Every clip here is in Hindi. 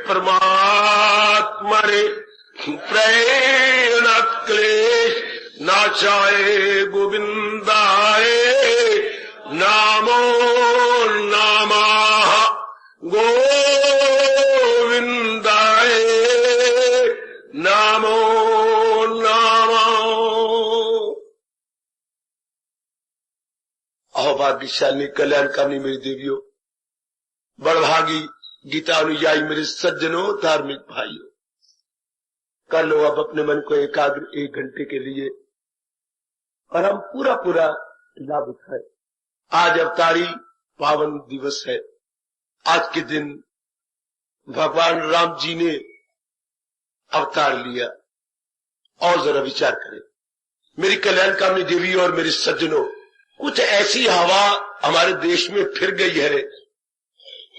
परमात्मने प्रेरणा क्लेश नाशाय गोविंदाय नामो नमः गोविंदाय नामो नमः। अहोभाग्यशाली कल्याणकामी मेरी देवियों, बड़भागी गीता अनुयायी मेरे सज्जनों, धार्मिक भाइयों, कर लो अब अपने मन को एकाग्र 1 घंटे के लिए और हम पूरा लाभ उठाए। आज अवतारी पावन दिवस है। आज के दिन भगवान राम जी ने अवतार लिया। और जरा विचार करें मेरी कल्याणकामी देवी और मेरे सज्जनों, कुछ ऐसी हवा हमारे देश में फिर गई है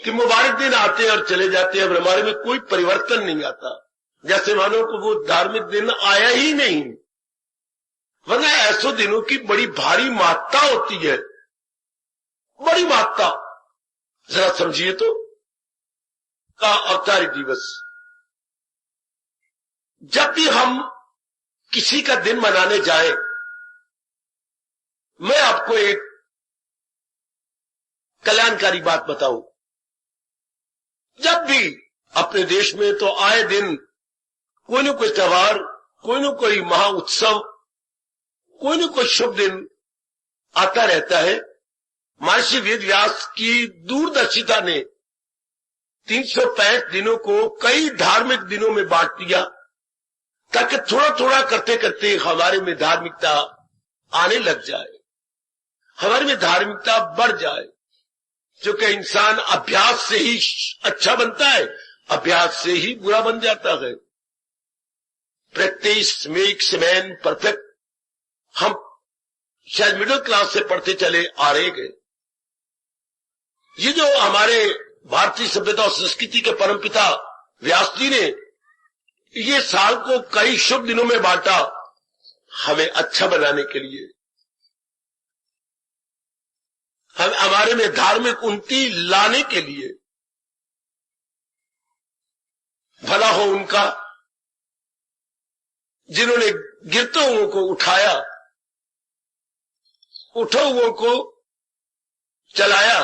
कि मुबारक दिन आते हैं और चले जाते हैं और हमारे में कोई परिवर्तन नहीं आता, जैसे मानो को वो धार्मिक दिन आया ही नहीं। वरना ऐसे दिनों की बड़ी भारी महत्ता होती है, बड़ी महत्ता। जरा समझिए तो, का अवतारी दिवस। जब भी हम किसी का दिन मनाने जाए, मैं आपको एक कल्याणकारी बात बताऊं। जब भी अपने देश में तो आए दिन कोई न कोई त्योहार, कोई न कोई महा उत्सव, कोई न कोई शुभ दिन आता रहता है। महर्षि वेद व्यास की दूरदर्शिता ने 365 दिनों को कई धार्मिक दिनों में बांट दिया, ताकि थोड़ा थोड़ा करते करते हमारे में धार्मिकता आने लग जाए, हमारे में धार्मिकता बढ़ जाए। क्योंकि इंसान अभ्यास से ही अच्छा बनता है, अभ्यास से ही बुरा बन जाता है। Practice makes man perfect. हम शायद मिडिल क्लास से पढ़ते चले आ रहे गए। ये जो हमारे भारतीय सभ्यता और संस्कृति के परमपिता व्यास जी ने ये साल को कई शुभ दिनों में बांटा, हमें अच्छा बनाने के लिए, हम हमारे में धार्मिक उन्नति लाने के लिए। भला हो उनका जिन्होंने गिरते हुओं को उठाया, उठे हुओं को चलाया,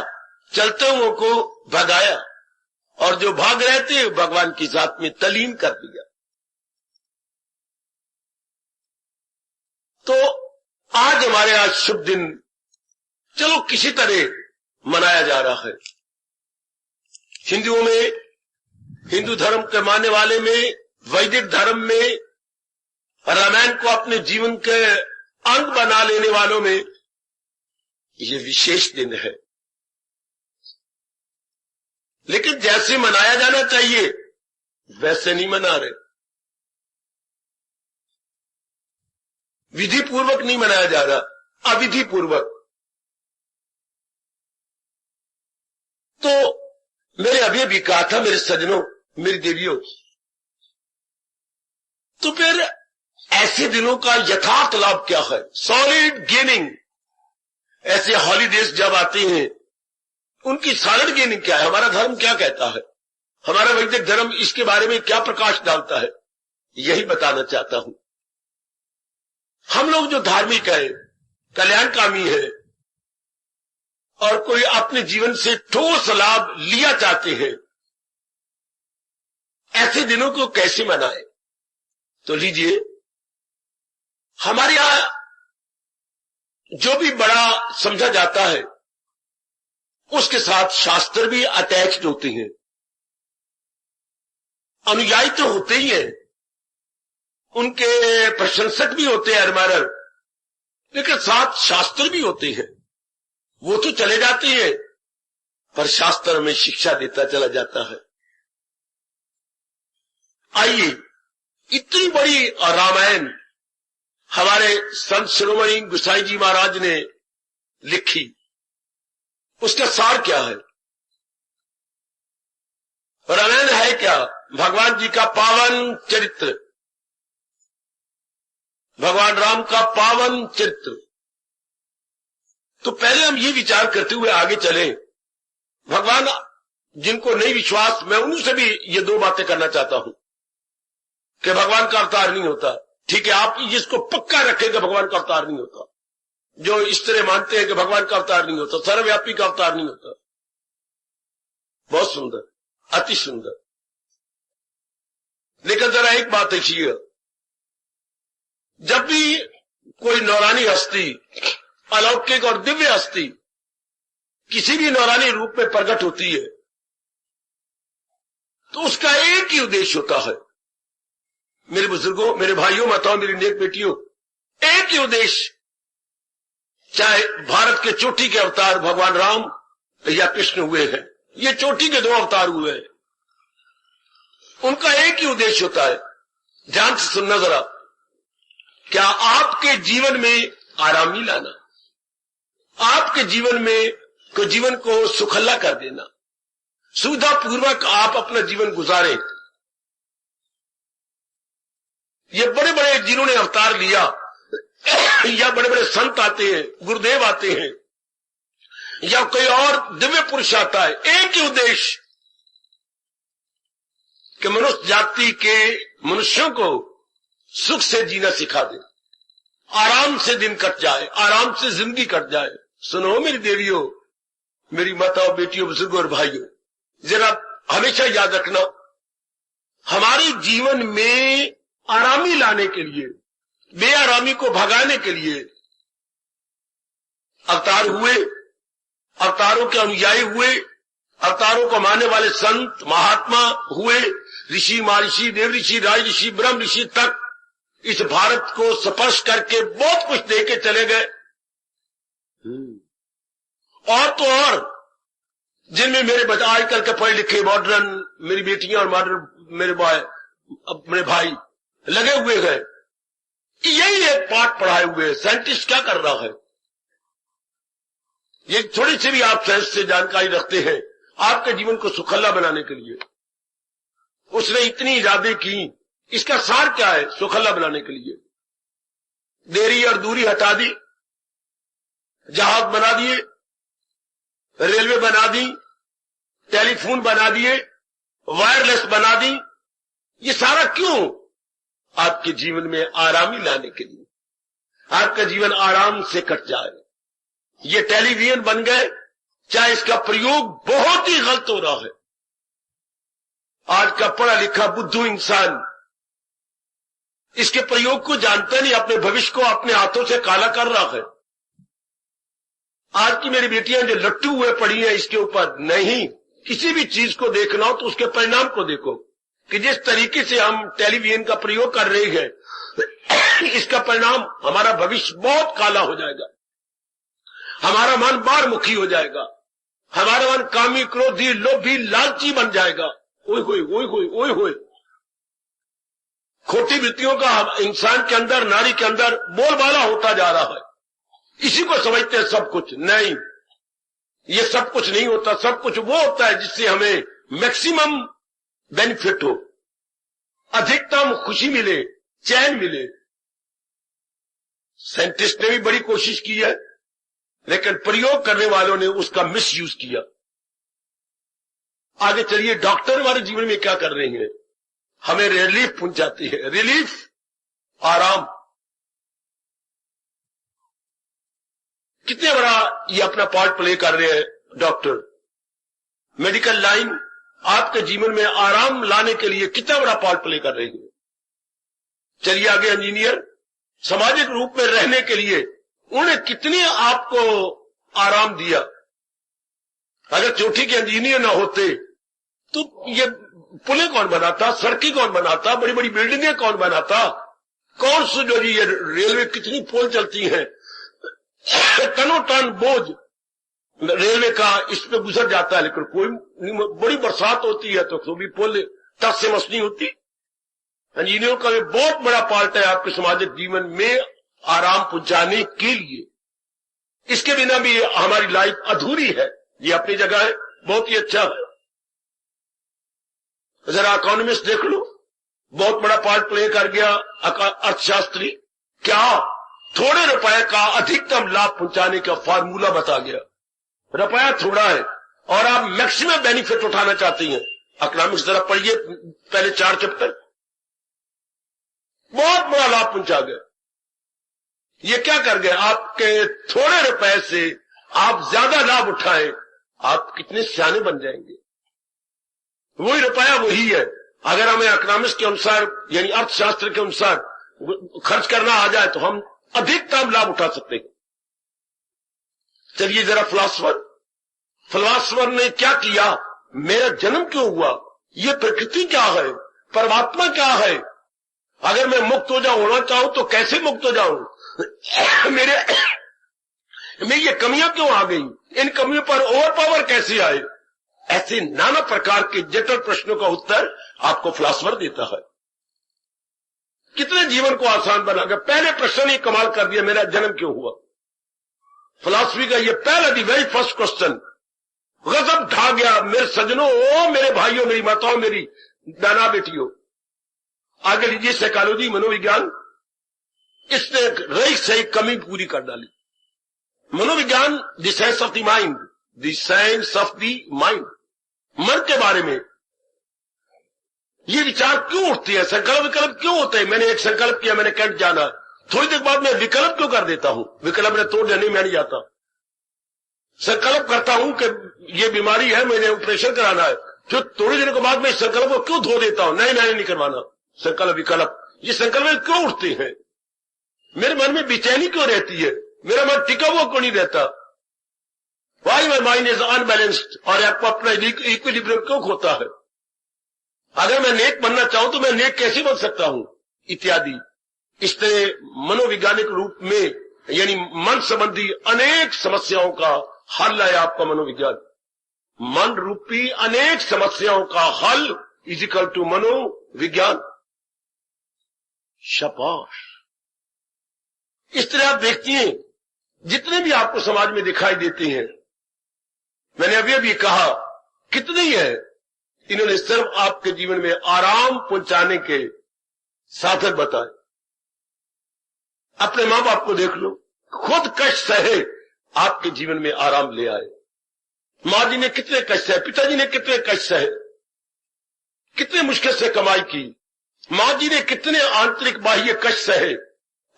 चलते हुओं को भगाया, और जो भाग रहे थे भगवान की जात में तलीन कर दिया। तो आज हमारे आज शुभ दिन चलो किसी तरह मनाया जा रहा है। हिंदुओं में, हिंदू धर्म के मानने वाले में, वैदिक धर्म में, रामायण को अपने जीवन के अंग बना लेने वालों में ये विशेष दिन है। लेकिन जैसे मनाया जाना चाहिए वैसे नहीं मना रहे, विधि पूर्वक नहीं मनाया जा रहा, अविधि पूर्वक। तो मैंने अभी कहा था मेरे सज्जनों, मेरी देवियों, तो फिर ऐसे दिनों का यथार्थ लाभ क्या है? Solid gaining. ऐसे हॉलीडेज जब आते हैं उनकी सॉलिड गेनिंग क्या है? हमारा धर्म क्या कहता है? हमारा वैदिक धर्म इसके बारे में क्या प्रकाश डालता है? यही बताना चाहता हूं। हम लोग जो धार्मिक है, कल्याणकामी है, और कोई अपने जीवन से ठोस लाभ लिया चाहते हैं, ऐसे दिनों को कैसे मनाएं? तो लीजिए, हमारे यहां जो भी बड़ा समझा जाता है उसके साथ शास्त्र भी अटैच्ड होते हैं। अनुयायी तो होते ही हैं, उनके प्रशंसक भी होते हैं एडमायरर, लेकिन साथ शास्त्र भी होते हैं। वो तो चले जाते हैं पर शास्त्र में शिक्षा देता चला जाता है। आइए, इतनी बड़ी रामायण हमारे संत शिरोमणि गोसाई जी महाराज ने लिखी, उसका सार क्या है? रामायण है क्या? भगवान जी का पावन चरित्र, भगवान राम का पावन चरित्र। तो पहले हम ये विचार करते हुए आगे चले, भगवान जिनको नहीं विश्वास, मैं उनसे भी ये दो बातें करना चाहता हूं कि भगवान का अवतार नहीं होता। ठीक है, आप जिसको पक्का रखेगा भगवान का अवतार नहीं होता, जो इस तरह मानते हैं कि भगवान का अवतार नहीं होता, सर्वव्यापी का अवतार नहीं होता। बहुत सुंदर, अति सुंदर। लेकिन जरा एक बात देखिए, जब भी कोई नौरानी हस्ती, अलौकिक और दिव्य हस्ती किसी भी नौरानी रूप में प्रकट होती है तो उसका एक ही उद्देश्य होता है। मेरे बुजुर्गों, मेरे भाइयों, माताओं, मेरी नेक बेटियों, एक ही उद्देश्य, चाहे भारत के चोटी के अवतार भगवान राम या कृष्ण हुए हैं, ये चोटी के दो अवतार हुए हैं, उनका एक ही उद्देश्य होता है। ध्यान से सुनना जरा, क्या आपके जीवन में आरामी लाना, आपके जीवन को सुखल्ला कर देना, सुविधा पूर्वक आप अपना जीवन गुजारें। ये बड़े बड़े जिन्होंने अवतार लिया या बड़े बड़े संत आते हैं, गुरुदेव आते हैं या कोई और दिव्य पुरुष आता है, एक ही उद्देश्य कि मनुष्य जाति के मनुष्यों को सुख से जीना सिखा दे, आराम से दिन कट जाए, आराम से जिंदगी कट जाए। सुनो मेरी देवियों, मेरी माताओं, बेटियों, बुजुर्गों और भाइयों, जरा हमेशा याद रखना, हमारे जीवन में आरामी लाने के लिए, बेआरामी को भगाने के लिए अवतार हुए, अवतारों के अनुयायी हुए, अवतारों को मानने वाले संत महात्मा हुए, ऋषि, महर्षि, देव ऋषि, राज ऋषि, ब्रह्म ऋषि तक इस भारत को स्पर्श करके बहुत कुछ दे के चले गए। और तो और जिनमें मेरे बच्चे आजकल के पढ़े लिखे मॉडर्न, मेरी बेटियां और मॉडर्न मेरे भाई लगे हुए हैं, यही एक पाठ पढ़ाए हुए। साइंटिस्ट क्या कर रहा है, ये थोड़ी सी भी आप साइंस से जानकारी रखते हैं आपके जीवन को सुखल्ला बनाने के लिए, उसने इतनी इजादे की, इसका सार क्या है सुखल्ला बनाने के लिए? देरी और दूरी हटा दी, जहाज बना दिए, रेलवे बना दी, टेलीफोन बना दिए, वायरलेस बना दी। ये सारा क्यों? आपके जीवन में आरामी लाने के लिए, आपका जीवन आराम से कट जाए। ये टेलीविजन बन गए, चाहे इसका प्रयोग बहुत ही गलत हो रहा है। आज का पढ़ा लिखा बुद्धू इंसान इसके प्रयोग को जानता नहीं, अपने भविष्य को अपने हाथों से काला कर रहा है। आज की मेरी बेटियां जो लट्टू हुए पड़ी हैं इसके ऊपर, नहीं, किसी भी चीज को देखना हो तो उसके परिणाम को देखो कि जिस तरीके से हम टेलीविजन का प्रयोग कर रहे हैं इसका परिणाम हमारा भविष्य बहुत काला हो जाएगा, हमारा मन बारमुखी हो जाएगा, हमारा मन कामी, क्रोधी, लोभी, लालची बन जाएगा। ओए होए, ओए होए, ओए होए। खोटी वृत्तियों का इंसान के अंदर, नारी के अंदर बोलबाला होता जा रहा है। इसी को समझते हैं सब कुछ। नहीं, ये सब कुछ नहीं होता। सब कुछ वो होता है जिससे हमें मैक्सिमम बेनिफिट हो, अधिकतम खुशी मिले, चैन मिले। साइंटिस्ट ने भी बड़ी कोशिश की है, लेकिन प्रयोग करने वालों ने उसका मिसयूज किया। आगे चलिए, डॉक्टर हमारे जीवन में क्या कर रहे हैं? हमें रिलीफ पहुंचाती है, रिलीफ, आराम। कितने बड़ा ये अपना पार्ट प्ले कर रहे हैं डॉक्टर। मेडिकल लाइन आपके जीवन में आराम लाने के लिए कितना बड़ा पार्ट प्ले कर रही है। चलिए आगे, इंजीनियर सामाजिक रूप में रहने के लिए उन्हें कितने आपको आराम दिया। अगर चोटी के इंजीनियर ना होते तो ये पुलें कौन बनाता, सड़कें कौन बनाता, बड़ी बड़ी बिल्डिंगें कौन बनाता, कौन सी जो ये रेलवे कितनी पोल चलती हैं, टनों टन बोझ रेलवे का इस पे गुजर जाता है, लेकिन कोई बड़ी बरसात होती है तो भी पोल टस से मस नहीं होती। इंजीनियरों का भी बहुत बड़ा पार्ट है आपके सामाजिक जीवन में आराम पहुंचाने के लिए। इसके बिना भी हमारी लाइफ अधूरी है। ये अपनी जगह है, बहुत ही अच्छा है। जरा इकोनॉमिस्ट देख लो, बहुत बड़ा पार्ट प्ले कर गया अर्थशास्त्री। क्या? थोड़े रुपए का अधिकतम लाभ पहुंचाने का फार्मूला बता गया। रुपया थोड़ा है, और आप मैक्सिमम बेनिफिट उठाना चाहती हैं। इकोनॉमिक्स जरा पढ़िए पहले 4 चैप्टर, बहुत बड़ा लाभ पहुंचा गए। ये क्या कर गए, आपके थोड़े रुपए से आप ज्यादा लाभ उठाएं, आप कितने सियाने बन जाएंगे। वही रुपया वही है। अगर हमें इकोनॉमिक्स के अनुसार यानी अर्थशास्त्र के अनुसार खर्च करना आ जाए तो हम अधिकतम लाभ उठा सकते हैं। चलिए जरा फिलासफर ने क्या किया, मेरा जन्म क्यों हुआ, ये प्रकृति क्या है, परमात्मा क्या है, अगर मैं मुक्त हो जाऊं, होना चाहूं तो कैसे मुक्त हो जाऊं, में ये कमियां क्यों आ गई, इन कमियों पर ओवर पावर कैसे आए, ऐसे नाना प्रकार के जटिल प्रश्नों का उत्तर आपको फिलासफर देता है। कितने जीवन को आसान बना गया। पहले प्रश्न ही कमाल कर दिया, मेरा जन्म क्यों हुआ। फिलॉसफी का ये पहला दी वेरी फर्स्ट क्वेश्चन गजब ढा गया। मेरे सजनों, ओ मेरे भाइयों, मेरी माताओं, मेरी नाना बेटियों, आगे लीजिए साइकोलॉजी, मनोविज्ञान, इसने रही सही कमी पूरी कर डाली। मनोविज्ञान the science of the mind, the science of the mind, मन के बारे में ये विचार क्यों उठती है, संकल्प विकल्प क्यों होते हैं। मैंने एक संकल्प किया, मैंने कैंट जाना, थोड़ी देर बाद मैं विकल्प क्यों कर देता हूं, विकल्प ने तोड़ देने मैं नहीं जाता। संकल्प करता हूं कि ये बीमारी है, मुझे ऑपरेशन कराना है, फिर थोड़ी देर के बाद मैं संकल्प को क्यों धो देता हूं, नहीं मैंने नहीं करवाना। संकल्प विकल्प, ये संकल्प क्यों उठते हैं, मेरे मन में बेचैनी क्यों रहती है, मेरा मन टिका हुआ क्यों नहीं रहता, why my mind is unbalanced, और आपको अपना इक्विलिब्रियम क्यों खोता है। अगर मैं नेक बनना चाहूं तो मैं नेक कैसे बन सकता हूं, इत्यादि। इसलिए मनोवैज्ञानिक रूप में यानी मन संबंधी अनेक समस्याओं का हल है आपका मनोविज्ञान। मन रूपी अनेक समस्याओं का हल इज इक्वल टू मनोविज्ञान। शाबाश। इस तरह आप देखती हैं जितने भी आपको समाज में दिखाई देते हैं, मैंने अभी अभी कहा कितने ही है, इन्होंने सिर्फ आपके जीवन में आराम पहुंचाने के साधन बताए। अपने मां बाप को देख लो, खुद कष्ट सहे आपके जीवन में आराम ले आए। मां जी ने कितने कष्ट सहे, पिताजी ने कितने कष्ट सहे, कितने मुश्किल से कमाई की, मां जी ने कितने आंतरिक बाह्य कष्ट सहे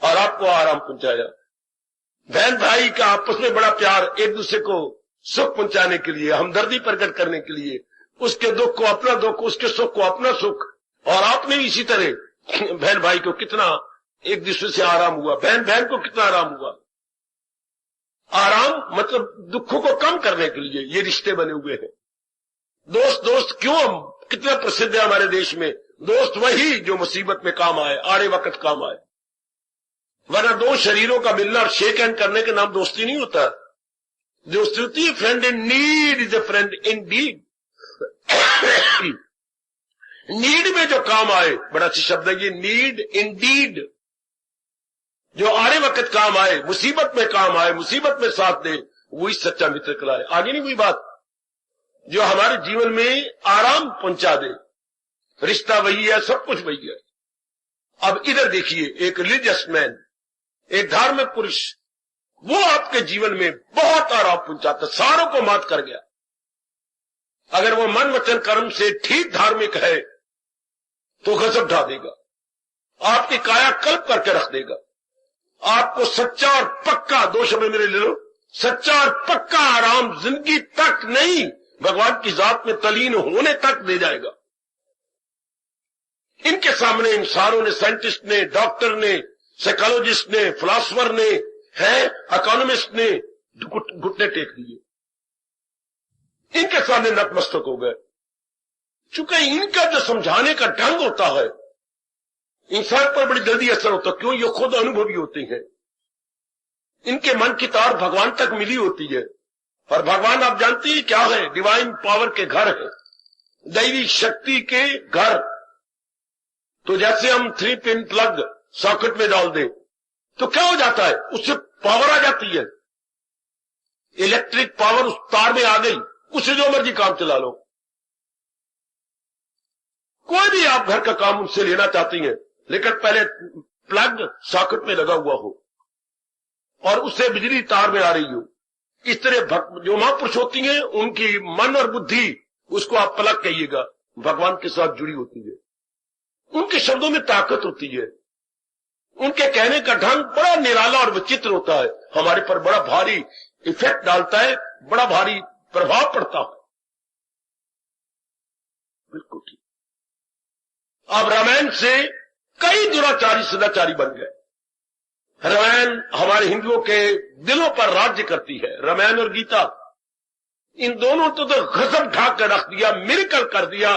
और आपको आराम पहुंचाया। बहन भाई का आपस में बड़ा प्यार, एक दूसरे को सुख पहुंचाने के लिए, हमदर्दी प्रकट करने के लिए, उसके दुख को अपना दुख, उसके सुख को अपना सुख, और आपने भी इसी तरह बहन भाई को कितना एक दूसरे से आराम हुआ, बहन बहन को कितना आराम हुआ। आराम मतलब दुखों को कम करने के लिए ये रिश्ते बने हुए हैं। दोस्त दोस्त क्यों कितना प्रसिद्ध है हमारे देश में, दोस्त वही जो मुसीबत में काम आए, आड़े वक्त काम आए। वरना दो शरीरों का मिलना और शेक हैंड करने के नाम दोस्ती नहीं होता। दोस्ती होती है friend in need is a friend in deed. Need में जो काम आए, बड़ा अच्छा शब्द है ये, नीड इन डीड, जो आड़े वक्त काम आए, मुसीबत में काम आए, मुसीबत में साथ दे, वही सच्चा मित्र कहलाए। आगे नहीं कोई बात, जो हमारे जीवन में आराम पहुंचा दे, रिश्ता वही है, सब कुछ वही है। अब इधर देखिए, एक रिलीजियस मैन, एक धार्मिक पुरुष, वो आपके जीवन में बहुत आराम पहुंचाता, सारों को मात कर गया। अगर वो मन वचन कर्म से ठीक धार्मिक है तो गजब ढा देगा, आपकी काया कल्प करके रख देगा, आपको सच्चा और पक्का, दो शब्द मेरे ले लो, सच्चा और पक्का आराम जिंदगी तक नहीं, भगवान की जात में तलीन होने तक दे जाएगा। इनके सामने इन सारों ने, साइंटिस्ट ने, डॉक्टर ने, साइकोलॉजिस्ट ने, फिलोसोफर ने, है इकोनॉमिस्ट ने घुटने टेक दिए, इनके सामने नतमस्तक हो गए। चूंकि इनका जो समझाने का ढंग होता है इंसान पर बड़ी जल्दी असर होता है, क्यों, ये खुद अनुभवी होते हैं, इनके मन की तार भगवान तक मिली होती है। और भगवान आप जानते हैं क्या है, डिवाइन पावर के घर है, दैवी शक्ति के घर। तो जैसे हम 3 पिन प्लग सॉकेट में डाल दें तो क्या हो जाता है, उससे पावर आ जाती है, इलेक्ट्रिक पावर उस तार में आ गई, उससे जो मर्जी काम चला लो। कोई भी आप घर का काम उनसे लेना चाहती हैं, लेकिन पहले प्लग सॉकेट में लगा हुआ हो और उससे बिजली तार में आ रही हो, इस तरह जो महापुरुष होती हैं उनकी मन और बुद्धि, उसको आप पलक कहिएगा, भगवान के साथ जुड़ी होती है। उनके शब्दों में ताकत होती है, उनके कहने का ढंग बड़ा निराला और विचित्र होता है, हमारे पर बड़ा भारी इफेक्ट डालता है, बड़ा भारी प्रभाव पड़ता है। बिल्कुल ठीक। अब रामायण से कई दुराचारी सदाचारी बन गए। रामायण हमारे हिंदुओं के दिलों पर राज्य करती है। रामायण और गीता, इन दोनों तो गजब ढाक कर रख दिया, मिरेकल कर दिया,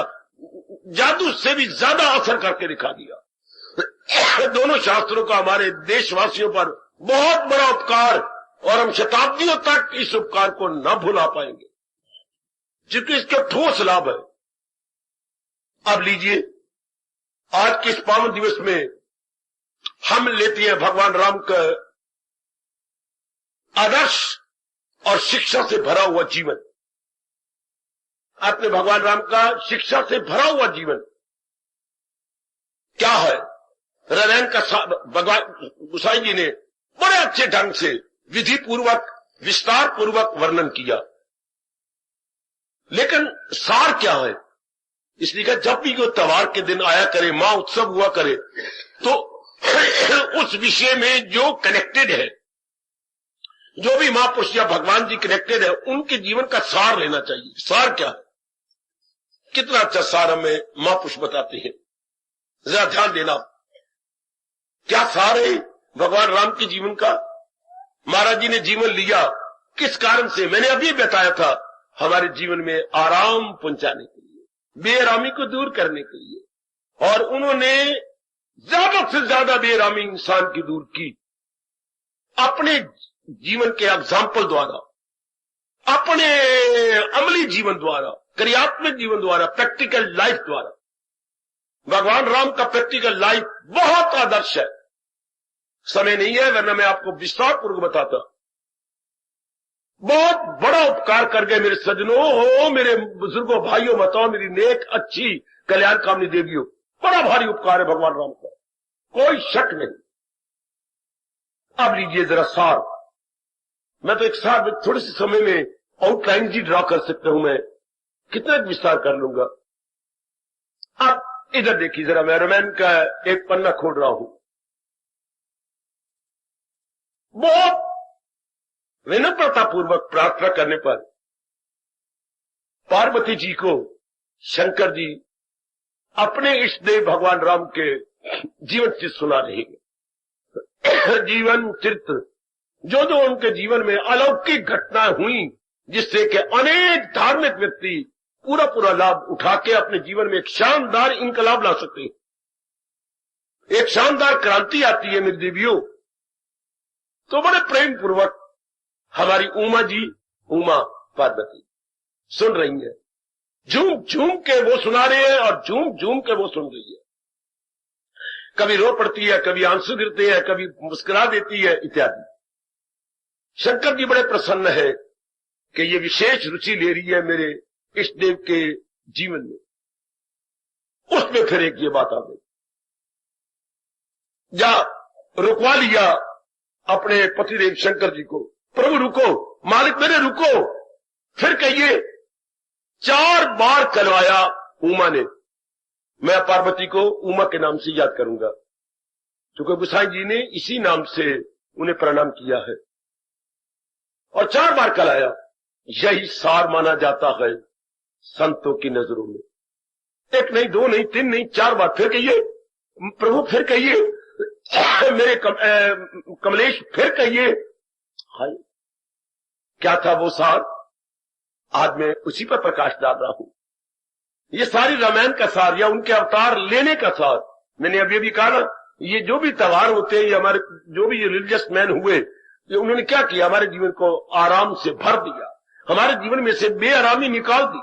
जादू से भी ज्यादा असर करके दिखा दिया। दोनों शास्त्रों का हमारे देशवासियों पर बहुत बड़ा उपकार, और हम शताब्दियों तक इस उपकार को न भुला पाएंगे, क्योंकि इसके ठोस लाभ है। अब लीजिए, आज के इस पावन दिवस में हम लेते हैं भगवान राम का आदर्श और शिक्षा से भरा हुआ जीवन। आपने भगवान राम का शिक्षा से भरा हुआ जीवन क्या है, रामायण का भगवान गोसाई जी ने बड़े अच्छे ढंग से विधि पूर्वक विस्तार पूर्वक वर्णन किया। लेकिन सार क्या है, इसलिए जब भी कोई त्योहार के दिन आया करे, मां उत्सव हुआ करे, तो उस विषय में जो कनेक्टेड है, जो भी महापुरुष या भगवान जी कनेक्टेड है, उनके जीवन का सार लेना चाहिए। सार क्या है, कितना अच्छा सार हमें महापुरुष बताते हैं, जरा ध्यान देना। क्या सार है भगवान राम के जीवन का? महाराज जी ने जीवन लिया किस कारण से? मैंने अभी बताया था, हमारे जीवन में आराम पहुंचाने के लिए, बेआरामी को दूर करने के लिए। और उन्होंने ज्यादा से ज्यादा बेआरामी इंसान की दूर की अपने जीवन के एग्जाम्पल द्वारा, अपने अमली जीवन द्वारा, क्रियात्मक जीवन द्वारा, प्रैक्टिकल लाइफ द्वारा। भगवान राम का प्रैक्टिकल लाइफ बहुत आदर्श है। समय नहीं है, वरना मैं आपको विस्तार पूर्वक बताता। बहुत बड़ा उपकार कर गए मेरे सज्जनों, हो मेरे बुजुर्गों, भाइयों, बताओ मेरी नेक अच्छी कल्याण कामनी देवियों, बड़ा भारी उपकार है भगवान राम का, कोई शक नहीं। अब लीजिए जरा सार। मैं तो एक सार थोड़े से समय में आउटलाइन जी ड्रा कर सकता हूं, मैं कितना विस्तार कर लूंगा। अब इधर देखिए जरा, मैं रामायण का एक पन्ना खोल रहा हूं। बहुत विनम्रता पूर्वक प्रार्थना करने पर पार्वती जी को शंकर जी अपने इष्ट देव भगवान राम के जीवन से सुना रहे हैं। जीवन चरित्र, जो जो उनके जीवन में अलौकिक घटनाएं हुई, जिससे कि अनेक धार्मिक व्यक्ति पूरा पूरा लाभ उठा के अपने जीवन में एक शानदार इंकलाब ला सकते हैं, एक शानदार क्रांति आती है मेरी देवियों। तो बड़े प्रेम पूर्वक हमारी उमा जी, उमा पार्वती सुन रही है, झूम झूम के वो सुना रहे हैं और झूम झूम के वो सुन रही है। कभी रो पड़ती है, कभी आंसू गिरते हैं, कभी मुस्कुरा देती है इत्यादि। शंकर जी बड़े प्रसन्न है कि ये विशेष रुचि ले रही है मेरे इष्ट देव के जीवन में। उसमें फिर एक ये बात आ गई, या रुकवा लिया अपने पतिदेव शंकर जी को, प्रभु रुको, मालिक मेरे रुको। फिर कहिए, 4 बार करवाया उमा ने। मैं पार्वती को उमा के नाम से याद करूंगा, क्योंकि गोसाई जी ने इसी नाम से उन्हें प्रणाम किया है। और 4 बार कराया, यही सार माना जाता है संतों की नजरों में। 1 नहीं, 2 नहीं, 3 नहीं, 4 बार। फिर कहिए प्रभु, फिर कहिए मेरे कमलेश, फिर कहिए। हाय, क्या था वो सार? आज मैं उसी पर प्रकाश डाल रहा हूं। ये सारी रामायण का सार या उनके अवतार लेने का सार। मैंने अभी भी कहा ना, ये जो भी त्योहार होते हैं, ये हमारे जो भी रिलीजियस मैन हुए, ये उन्होंने क्या किया, हमारे जीवन को आराम से भर दिया, हमारे जीवन में से बेआरामी निकाल दी।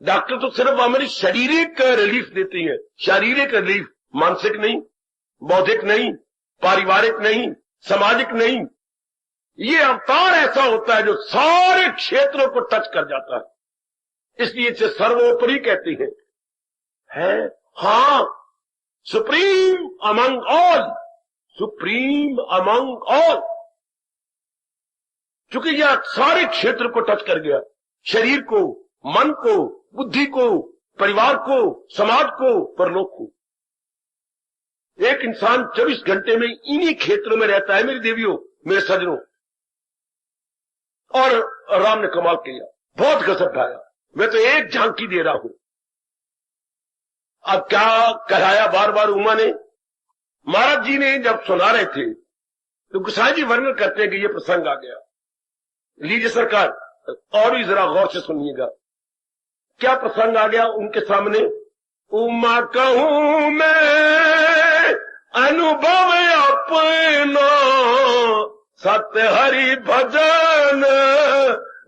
डॉक्टर तो सिर्फ हमारी शारीरिक रिलीफ देती है, शारीरिक रिलीफ, मानसिक नहीं, बौद्धिक नहीं, पारिवारिक नहीं, सामाजिक नहीं। ये अवतार ऐसा होता है जो सारे क्षेत्रों को टच कर जाता है, इसलिए इसे सर्वोपरि कहते हैं। है हां, supreme among all, supreme among all. चूंकि यह सारे क्षेत्र को टच कर गया, शरीर को, मन को, बुद्धि को, परिवार को, समाज को, परलोक को। एक इंसान 24 घंटे में इन्हीं क्षेत्रों में रहता है मेरी देवियों, मेरे सजनों। और राम ने कमाल किया, बहुत गजब ढाया। मैं तो एक झांकी दे रहा हूं। अब क्या कराया बार बार उमा ने। महाराज जी ने जब सुना रहे थे तो गोसाई जी वर्णन करते हैं कि ये प्रसंग आ गया। लीजिए सरकार, और भी जरा गौर से सुनिएगा क्या प्रसंग आ गया उनके सामने। उमा कहूं मैं अनुभव अपना, सत्य हरि भजन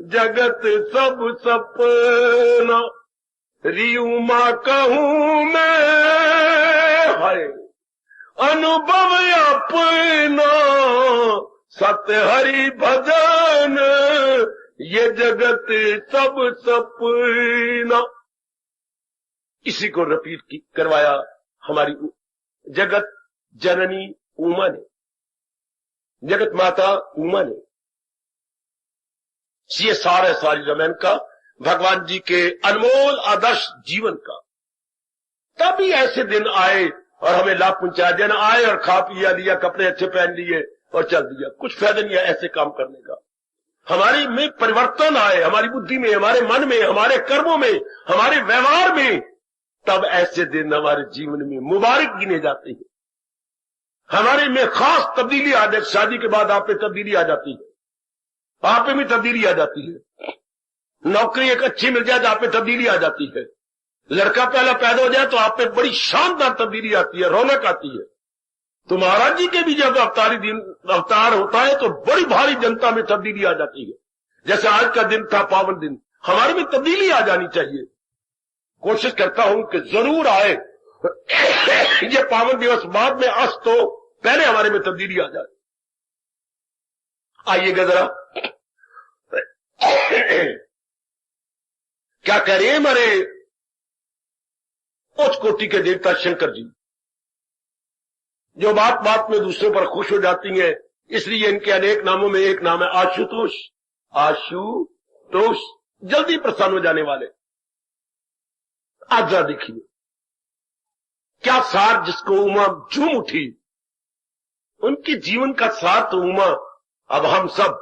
जगत सब सपना। री उमा कहूं मैं है अनुभव अपना, सत्य हरि भजन ये जगत सब सपना। इसी को रिपीट करवाया हमारी जगत जननी उमा ने, जगत माता उमा ने। ये सारे सारी रामायण का, भगवान जी के अनमोल आदर्श जीवन का। तभी ऐसे दिन आए और हमें लाभ पहुंचाया। दिन आए और खा पिया लिया, कपड़े अच्छे पहन लिए और चल दिया। कुछ फायदा नहीं है ऐसे काम करने का। हमारी में परिवर्तन आए, हमारी बुद्धि में, हमारे मन में, हमारे कर्मों में, हमारे व्यवहार में, तब ऐसे दिन हमारे जीवन में मुबारक गिने जाते हैं। हमारे में खास तब्दीली आ जाती। शादी के बाद आप में तब्दीली आ जाती है, आप में भी तब्दीली आ जाती है। नौकरी एक अच्छी मिल जाए तो आप में तब्दीली आ जाती है। लड़का पहला पैदा हो जाए तो आप में बड़ी शानदार तब्दीली आती है, रौनक आती है। तो महाराज जी के भी जब अवतार होता है तो बड़ी भारी जनता में तब्दीली आ जाती है। जैसे आज का दिन था पावन दिन, हमारे में तब्दीली आ जानी चाहिए। कोशिश करता हूं कि जरूर आए ये पावन दिवस, बाद में अस्त तो पहले हमारे में तब्दीली आ जाए। आइएगा जरा, क्या कह रहे हैं हमारे उच्च कोटि के देवता शंकर जी, जो बात बात में दूसरों पर खुश हो जाती हैं। इसलिए इनके अनेक नामों में एक नाम है आशुतोष। आशुतोष, जल्दी प्रसन्न हो जाने वाले। आज जरा देखिए क्या सार जिसको उमा झूम उठी, उनके जीवन का सार तो उमा। अब हम सब,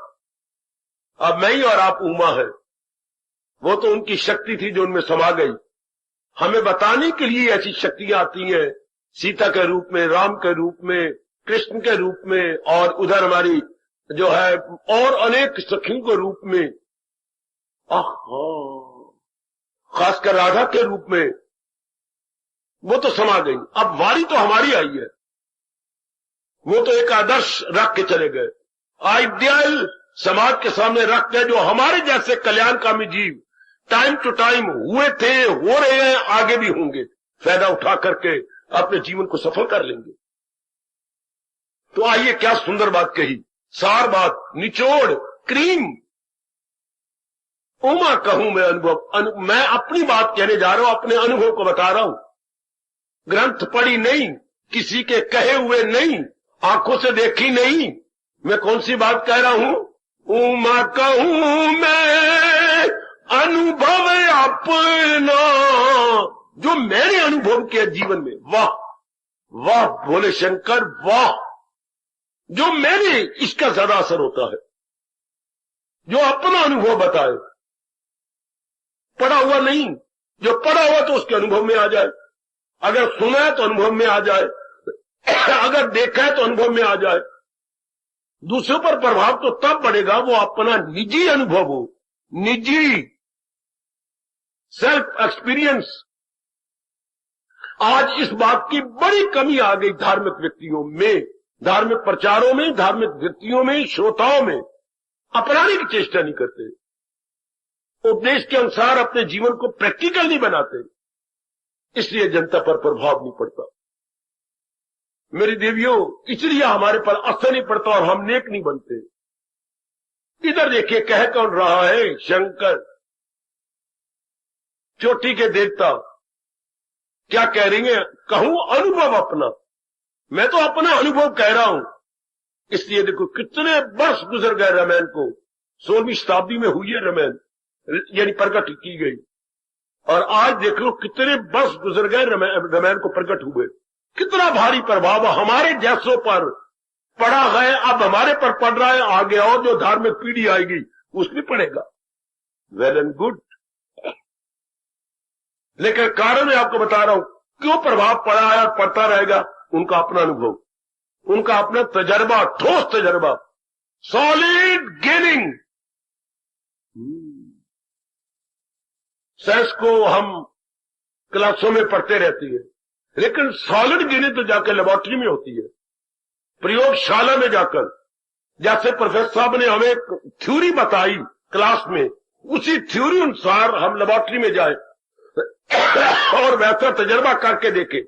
अब मैं ही और आप उमा है। वो तो उनकी शक्ति थी जो उनमें समा गई। हमें बताने के लिए ऐसी शक्तियां आती हैं, सीता के रूप में, राम के रूप में, कृष्ण के रूप में, और उधर हमारी जो है और अनेक सखियों के रूप में, खासकर राधा के रूप में वो तो समा गई। अब वारी तो हमारी आई है। वो तो एक आदर्श रख के चले गए, आइडियल समाज के सामने रख के, जो हमारे जैसे कल्याणकामी जीव टाइम टू टाइम हुए थे, हो रहे हैं, आगे भी होंगे, फायदा उठा करके अपने जीवन को सफल कर लेंगे। तो आइए क्या सुंदर बात कही, सार बात, निचोड़, क्रीम। उमा कहूं मैं अनुभव, मैं अपनी बात कहने जा रहा हूं, अपने अनुभव को बता रहा हूं। ग्रंथ पढ़ी नहीं, किसी के कहे हुए नहीं, आंखों से देखी नहीं। मैं कौन सी बात कह रहा हूं? उमा कहूं मैं अनुभव अपना, जो मैंने अनुभव किया जीवन में। वाह वाह भोले शंकर, वाह। जो मैंने, इसका ज्यादा असर होता है, जो अपना अनुभव बताए। पढ़ा हुआ नहीं, जो पढ़ा हुआ तो उसके अनुभव में आ जाए। अगर सुना है तो अनुभव में आ जाए, अगर देखा है तो अनुभव में आ जाए। दूसरों पर प्रभाव तो तब पड़ेगा वो अपना निजी अनुभव हो, निजी सेल्फ एक्सपीरियंस। आज इस बात की बड़ी कमी आ गई धार्मिक व्यक्तियों में, धार्मिक प्रचारों में, धार्मिक व्यक्तियों में, श्रोताओं में। अपनाने की चेष्टा नहीं करते, उपदेश के अनुसार अपने जीवन को प्रैक्टिकल नहीं बनाते, इसलिए जनता पर प्रभाव नहीं पड़ता। मेरी देवियों, इसलिए हमारे पर असर नहीं पड़ता और हम नेक नहीं बनते। इधर देखिए कह कौन रहा है? शंकर, चोटी के देवता क्या कह रही हैं? कहूं अनुभव अपना। मैं तो अपना अनुभव कह रहा हूं। इसलिए देखो कितने वर्ष गुजर गए रामायण को, 16वीं शताब्दी में हुई है रामायण, यानी प्रकट की गई। और आज देख लो कितने वर्ष गुजर गए रामायण को प्रकट हुए, कितना भारी प्रभाव हमारे जैसों पर पड़ा है, अब हमारे पर पड़ रहा है, आगे और जो धार्मिक पीढ़ी आएगी उसमें पड़ेगा। वेल एंड गुड, लेकिन कारण मैं आपको बता रहा हूं क्यों प्रभाव पड़ा है और पड़ता रहेगा। उनका अपना अनुभव, उनका अपना तजर्बा, ठोस तजर्बा, सॉलिड गेनिंग। साइंस को हम क्लासों में पढ़ते रहती है, लेकिन सॉलिड गेनिंग तो जाकर लेबोरेटरी में होती है, प्रयोगशाला में जाकर। जैसे प्रोफेसर साहब ने हमें थ्योरी बताई क्लास में, उसी थ्योरी अनुसार हम लेबोरेटरी में जाए और वैसा तजर्बा करके देखे,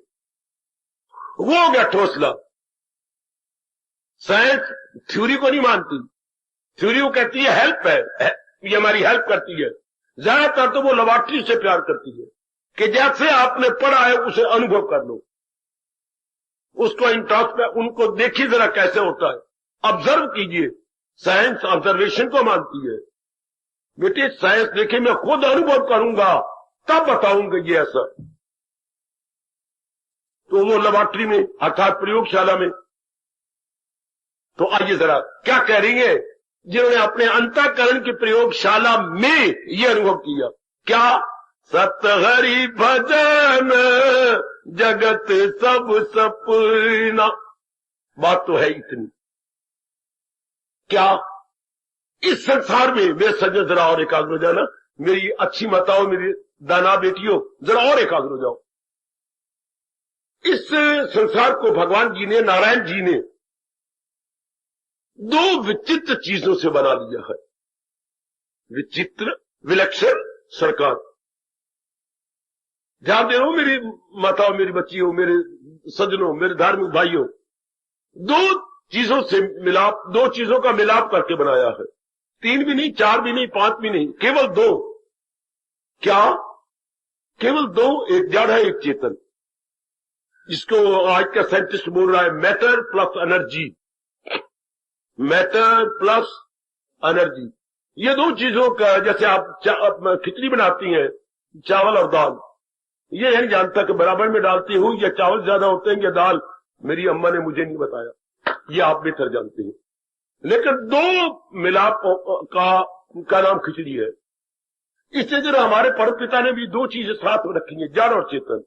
वो हो गया ठोस लाभ। साइंस थ्योरी को नहीं मानती, थ्योरी को कहती है हेल्प है, ये हमारी हेल्प करती है। ज्यादातर तो वो लेबोरेटरी से प्यार करती है कि जैसे आपने पढ़ा है उसे अनुभव कर लो, उसको इंटरेस्ट पे उनको देखिए जरा कैसे होता है, ऑब्जर्व कीजिए। साइंस ऑब्जर्वेशन को मानती है। बेटे साइंस देखिए, मैं खुद अनुभव करूंगा तब बताऊंगा ये ऐसा। तो वो लेबोरेटरी में अर्थात प्रयोगशाला में। तो आइए जरा क्या कह रही है जिन्होंने अपने अंतःकरण की प्रयोगशाला में ये अनुभव किया। क्या? सतहरि भजन जगत सब सपना। बात तो है इतनी। क्या इस संसार में वे सज्जन जरा और एकाग्र हो जाना, मेरी अच्छी माताओं, मेरी दाना बेटियों, जरा और एकाग्र हो जाओ। इस संसार को भगवान जी ने, नारायण जी ने दो विचित्र चीजों से बना लिया है। विचित्र, विलक्षण, सरकार। ध्यान दे रहा हूं मेरी माताओं, मेरी बच्चियों, मेरे सज्जनों, मेरे धार्मिक भाइयों, दो चीजों का मिलाप करके बनाया है। 3 भी नहीं, 4 भी नहीं, 5 भी नहीं, केवल 2। क्या? केवल 2। एक जड़ है, एक चेतन, जिसको आज का साइंटिस्ट बोल रहा है matter plus energy. Matter plus energy, ये 2 चीजों का, जैसे आप खिचड़ी बनाती हैं, चावल और दाल, ये नहीं जानता कि बराबर में डालती हूं या चावल ज्यादा होते हैं या दाल, मेरी अम्मा ने मुझे नहीं बताया, ये आप बेहतर जानते हैं। लेकिन 2 मिलाप का नाम खिचड़ी है। इससे जो हमारे परम पिता ने भी 2 चीजें साथ में रखी हैं, जड़ और चेतन।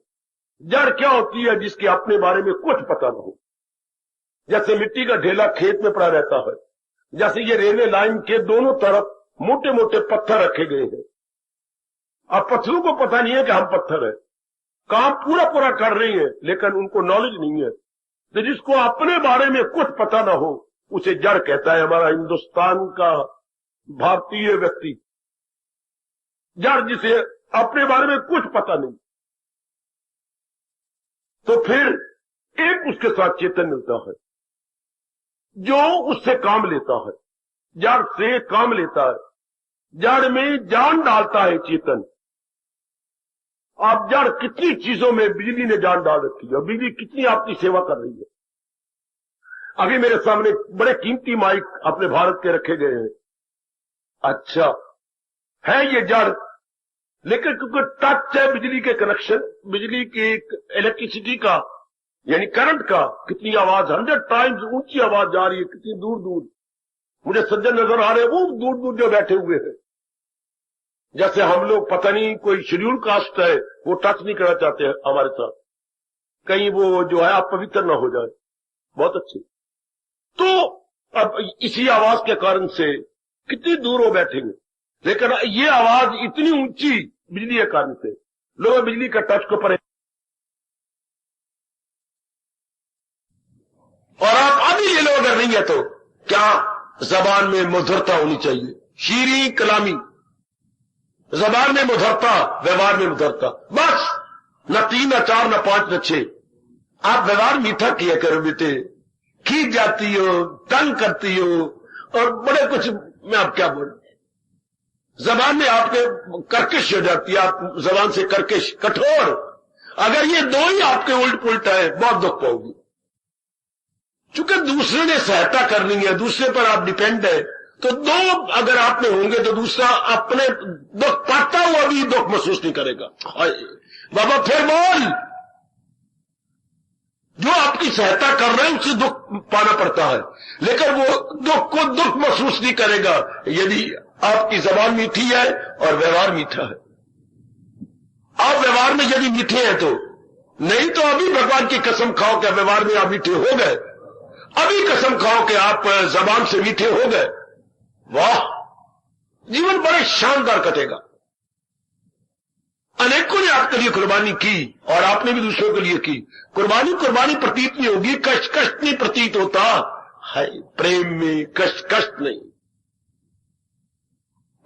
जड़ क्या होती है? जिसके अपने बारे में कुछ पता न हो, जैसे मिट्टी का ढेला खेत में पड़ा रहता है, जैसे ये रेलवे लाइन के दोनों तरफ मोटे मोटे पत्थर रखे गए हैं। अब पत्थरों को पता नहीं है कि हम पत्थर है, काम पूरा पूरा कर रही है, लेकिन उनको नॉलेज नहीं है। तो जिसको अपने बारे में कुछ पता ना हो उसे जड़ कहता है। हमारा हिंदुस्तान का भारतीय व्यक्ति जड़, जिसे अपने बारे में कुछ पता नहीं, तो फिर एक उसके साथ चेतन मिलता है जो उससे काम लेता है, जड़ से काम लेता है, जड़ में जान डालता है चेतन। आप जड़ कितनी चीजों में बिजली ने जान डाल रखी है, बिजली कितनी आपकी सेवा कर रही है। अभी मेरे सामने बड़े कीमती माइक अपने भारत के रखे गए हैं। अच्छा है ये जड़, लेकिन क्योंकि टच है बिजली के कनेक्शन, बिजली की इलेक्ट्रिसिटी का यानी करंट का, कितनी आवाज 100 टाइम्स ऊंची आवाज जा रही है, कितनी दूर दूर। मुझे सज्जन नजर आ रहे हैं, वो दूर दूर जो बैठे हुए हैं। जैसे हम लोग पता नहीं कोई शेड्यूल कास्ट है, वो टच नहीं करना चाहते हैं हमारे साथ, कहीं वो जो है आप पवित्र ना हो जाए। बहुत अच्छे। तो अब इसी आवाज के कारण से कितनी दूर वो बैठेंगे, लेकिन ये आवाज इतनी ऊंची बिजली के कारण से लोग बिजली का टच को परे। और आप अभी ले लो, अगर नहीं है तो क्या जबान में मधुरता होनी चाहिए, शीरी कलामी, जबान में मधुरता, व्यवहार में मधुरता। बस न 3 न 4 न 5 न 6। आप व्यवहार मीठा किया करो बेटे, खींच जाती हो, तंग करती हो और बड़े कुछ, मैं आप क्या बोलूं, जबान में आपके कर्कश हो जाती है, आप जबान से कर्कश, कठोर। अगर ये 2 ही आपके उल्ट पुल्ट है, बहुत दुख पाओगी। चूंकि दूसरे ने सहायता करनी है, दूसरे पर आप डिपेंड है, तो दो अगर आप में होंगे तो दूसरा अपने दुख पाता हुआ भी दुख महसूस नहीं करेगा। बाबा फिर बोल, जो आपकी सहायता कर रहे हैं उसे दुख पाना पड़ता है, लेकिन वो दुख को दुख महसूस नहीं करेगा यदि आपकी जबान मीठी है और व्यवहार मीठा है। आप व्यवहार में यदि मीठे हैं तो, नहीं तो अभी भगवान की कसम खाओ कि व्यवहार में आप मीठे हो गए, अभी कसम खाओ कि आप जबान से मीठे हो गए, वाह, जीवन बड़े शानदार कटेगा। अनेकों ने आपके लिए कुर्बानी की और आपने भी दूसरों के लिए की। कुर्बानी कुर्बानी प्रतीत नहीं होगी, कष्ट कष्ट नहीं प्रतीत होता है। प्रेम में कष्ट कष्ट नहीं।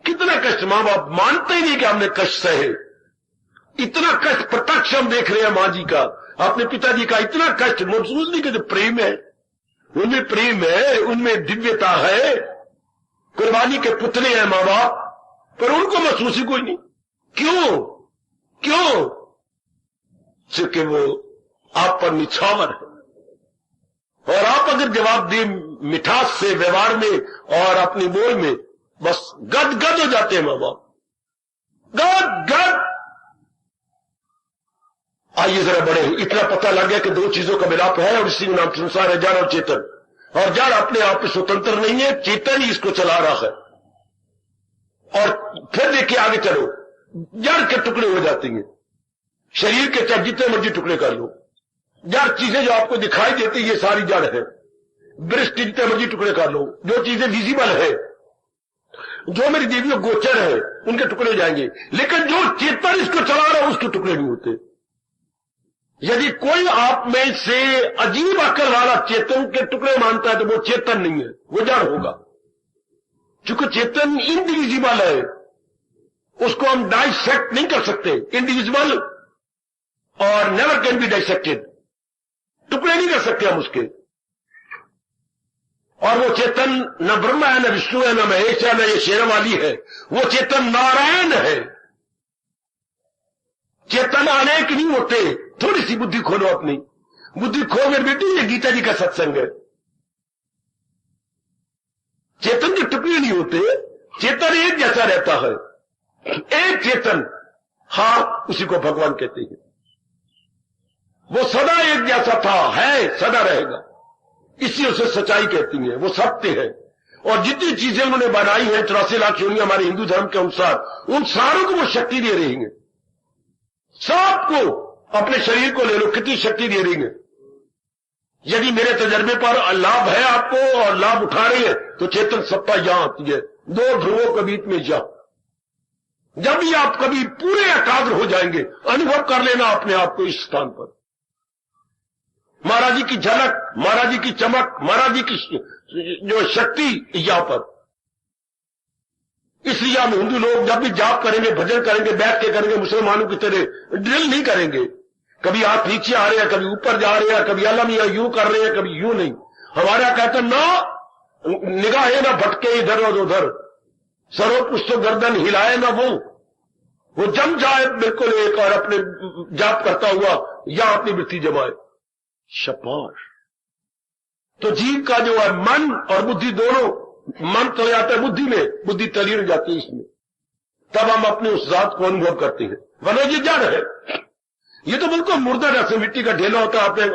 कितना कष्ट मां बाप मानते ही नहीं कि हमने कष्ट सहे। इतना कष्ट प्रत्यक्ष हम देख रहे हैं मां जी का, अपने पिताजी का इतना कष्ट महसूस नहीं करते। प्रेम है, उनमें प्रेम है, उनमें दिव्यता है। कुर्बानी के पुतले हैं मां बाप, पर उनको महसूस ही कोई नहीं। क्यों क्यों? क्योंकि वो आप पर निछावर है और आप अगर जवाब दें मिठास से व्यवहार में और अपनी बोल में, बस गद गद हो जाते हैं मां बाप, गद गद। आइए जरा बढ़े। इतना पता लग गया कि दो चीजों का मिलाप है और इसी का नाम संसार है, जड़ और चेतन। और जड़ अपने आप में स्वतंत्र नहीं है, चेतन ही इसको चला रहा है। और फिर देखिए आगे चलो, जड़ के टुकड़े हो जाती हैं। शरीर के चाहे जितने मर्जी टुकड़े कर लो, जड़ चीजें जो आपको दिखाई देती ये सारी जड़ है। वृक्ष के जितने मर्जी टुकड़े कर लो, जो चीजें विजिबल है, जो मेरी देवियों गोचर है, उनके टुकड़े हो जाएंगे। लेकिन जो चेतन इसको चला रहा है उसके टुकड़े नहीं होते। यदि कोई आप में से अजीब अकल वाला चेतन के टुकड़े मानता है तो वो चेतन नहीं है, वो जड़ होगा। क्योंकि चेतन इंडिविजिबल है, उसको हम डाइसेक्ट नहीं कर सकते। इंडिविजुअल और नेवर कैन बी डाइसेक्टेड, टुकड़े नहीं कर सकते हम उसके। और वो चेतन न ब्रह्मा है, न विष्णु है, न महेश है, न ये शेरवाली है। वो चेतन नारायण है। चेतन अनेक नहीं होते। थोड़ी सी बुद्धि खोलो अपनी, बुद्धि खोल कर बेटी, ये गीता जी का सत्संग है। चेतन के टुकड़े नहीं होते, चेतन एक जैसा रहता है। एक चेतन, हां, उसी को भगवान कहते हैं। वो सदा एक जैसा था, है, सदा रहेगा। इसी उसे सच्चाई कहती है, वो सत्य है। और जितनी चीजें उन्होंने बनाई हैं 84 लाख योनियां हमारे हिंदू धर्म के अनुसार, उन सारों को वो शक्ति दे रही हैं। सबको, अपने शरीर को ले लो, कितनी शक्ति दे रही है। यदि मेरे तजर्बे पर लाभ है आपको और लाभ उठा रही है तो चेतन सत्ता यहां आती है, दो ध्रुवों के बीच में यहां। जब भी आप कभी पूरे एकाग्र हो जाएंगे, अनुभव कर लेना अपने आप को इस स्थान पर। महाराज जी की झलक, महाराज जी की चमक, महाराज जी की जो शक्ति यहां पर। इसलिए हम हिंदू लोग जब भी जाप करेंगे, भजन करेंगे, बैठ के करेंगे, मुसलमानों की तरह ड्रिल नहीं करेंगे। कभी हाथ नीचे आ रहे हैं, कभी ऊपर जा रहे हैं, कभी अलम या यूं कर रहे हैं, कभी यूं नहीं। हमारा कहते ना निगाहें ना भटके इधर और उधर, सर्वपुष्ट गर्दन हिलाए ना वो जम जाए बिल्कुल एक, और अपने जाप करता हुआ या अपनी वृत्ति जमाए। शाबाश। तो जीव का जो है मन और बुद्धि दोनों, मन तो जाता है बुद्धि में, बुद्धि तली हो जाती है इसमें, तब हम अपने उस जात को अनुभव करते हैं। वरना ये जड़ है। ये तो बिल्कुल मुर्दा जैसे मिट्टी का ढेला होता है। आपने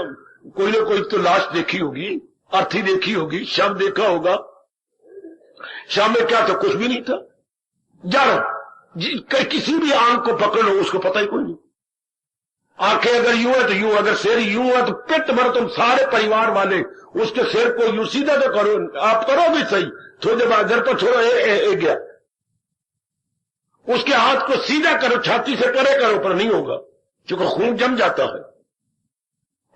कोई ना कोई तो लाश देखी होगी, अर्थी देखी होगी, शव देखा होगा। शव में क्या था? कुछ भी नहीं था, जड़। किसी भी आंख को पकड़ लो, उसको पता ही कोई नहीं। आंखें अगर यूं है तो यूं, अगर सिर यूं है तो पिट भर तुम सारे परिवार वाले उसके सिर को यूं सीधा तो करो, आप करो भी सही, थोड़ी देर बाद घर पर छोड़ो, एक गया। उसके हाथ को सीधा करो, छाती से परे करो, पर नहीं होगा, क्योंकि खून जम जाता है।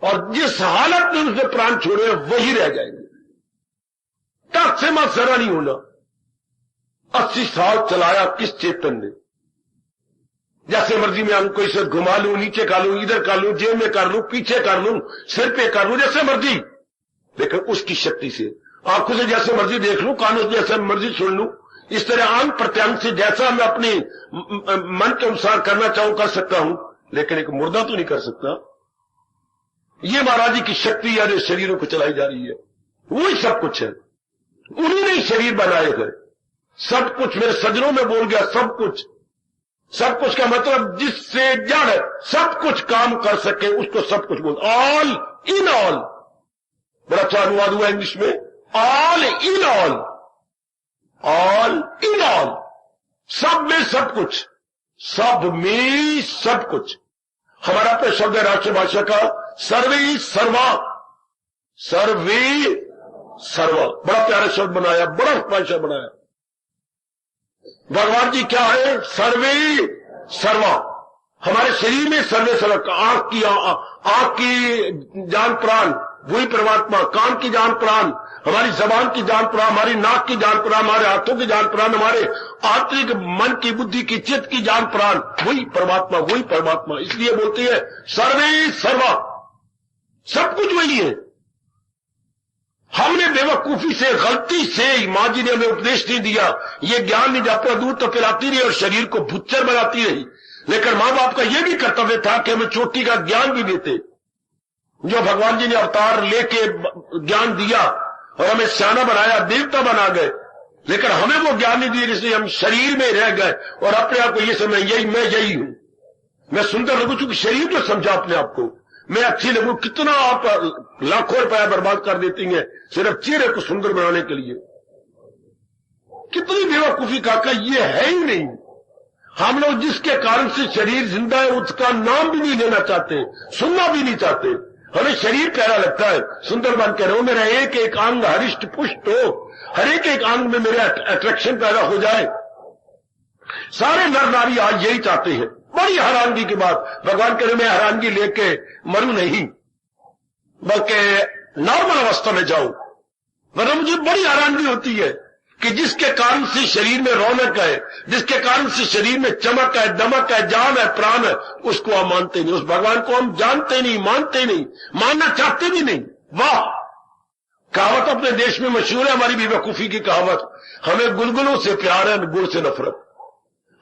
और जिस हालत में उसने प्राण छोड़े वही रह जाएंगे। तक से मत जरा नहीं होना। 80 साल चलाया किस चेतन ने? जैसे मर्जी में अंग को इसे घुमा लूं, नीचे कर लूं, इधर कर लूं, जेब में कर लूं, पीछे कर लूं, सिर पे कर लूं, जैसे मर्जी, लेकिन उसकी शक्ति से। आंखों से जैसे मर्जी देख लूं, कानों से जैसे मर्जी सुन लूं, इस तरह अंग प्रत्यंग से जैसा मैं अपने मन के अनुसार करना चाहूं कर सकता हूं, लेकिन एक मुर्दा तो नहीं कर सकता। ये महाराज जी की शक्ति या जो शरीरों को चलाई जा रही है, वही सब कुछ है। उन्हीं ने शरीर बनाए हैं। सब कुछ मेरे सजनों में बोल गया, सब कुछ। सब कुछ का मतलब जिससे जड़ सब कुछ काम कर सके उसको सब कुछ बोल। ऑल इन ऑल, बड़ा अच्छा अनुवाद हुआ इंग्लिश में, all in all, all in all, सब में सब कुछ, सब में सब कुछ। हमारा अपना शब्द है राष्ट्रभाषा का सर्वे सर्वा, सर्वे सर्वा, बड़ा प्यारा शब्द बनाया, बड़ा भाषा बनाया। भगवान जी क्या है? सर्वे सर्वा। हमारे शरीर में सर्वे सर्वा, आंख की जान प्राण वही परमात्मा, कान की जान प्राण, हमारी जबान की जान प्राण, हमारी नाक की जान प्राण, हमारे हाथों की जान प्राण, हमारे आंतरिक मन की बुद्धि की चित्त की जान प्राण वही परमात्मा, वही परमात्मा। इसलिए बोलती है सर्वे सर्वा, सब कुछ वही है। हमने बेवकूफी से, गलती से, मां जी ने हमें उपदेश नहीं दिया, ये ज्ञान नहीं जाता, दूध तो पिलाती रही और शरीर को भुच्चर बनाती रही। लेकिन मां बाप का यह भी कर्तव्य था कि हमें चोटी का ज्ञान भी देते। जो भगवान जी ने अवतार लेके ज्ञान दिया और हमें सियाना बनाया, देवता बना गए, लेकिन हमें वो ज्ञान नहीं दिया, जिससे हम शरीर में रह गए और अपने आप को ये समझ, यही मैं, यही हूं, मैं सुंदर लगू, चूंकि शरीर तो समझा अपने आप को, मैं अच्छी लगू। कितना आप लाखों रुपया बर्बाद कर देती हैं सिर्फ चेहरे को सुंदर बनाने के लिए। कितनी बेवकूफी काका, ये है ही नहीं। हम लोग जिसके कारण से शरीर जिंदा है उसका नाम भी नहीं लेना चाहते, सुनना भी नहीं चाहते। हमें शरीर प्यारा लगता है, सुंदर बन के रहो, मेरा एक एक अंग हरिष्ट पुष्ट हो, हर एक एक अंग में मेरा अट्रैक्शन पैदा हो जाए। सारे नर नारी आज यही चाहते हैं। बड़ी हैरानगी की बात, भगवान कह रहे मैं हैरानगी लेके मरूं नहीं, बल्कि नॉर्मल अवस्था में जाऊं। मतलब मुझे बड़ी हैरानगी होती है कि जिसके कारण से शरीर में रौनक है, जिसके कारण से शरीर में चमक है, दमक है, जान है, प्राण है, उसको हम मानते नहीं, उस भगवान को हम जानते नहीं, मानते नहीं, मानना चाहते भी नहीं। वाह, कहावत अपने देश में मशहूर है, हमारी बेवकूफी की कहावत, हमें गुलगुलों से प्यार है, गुड़ से नफरत।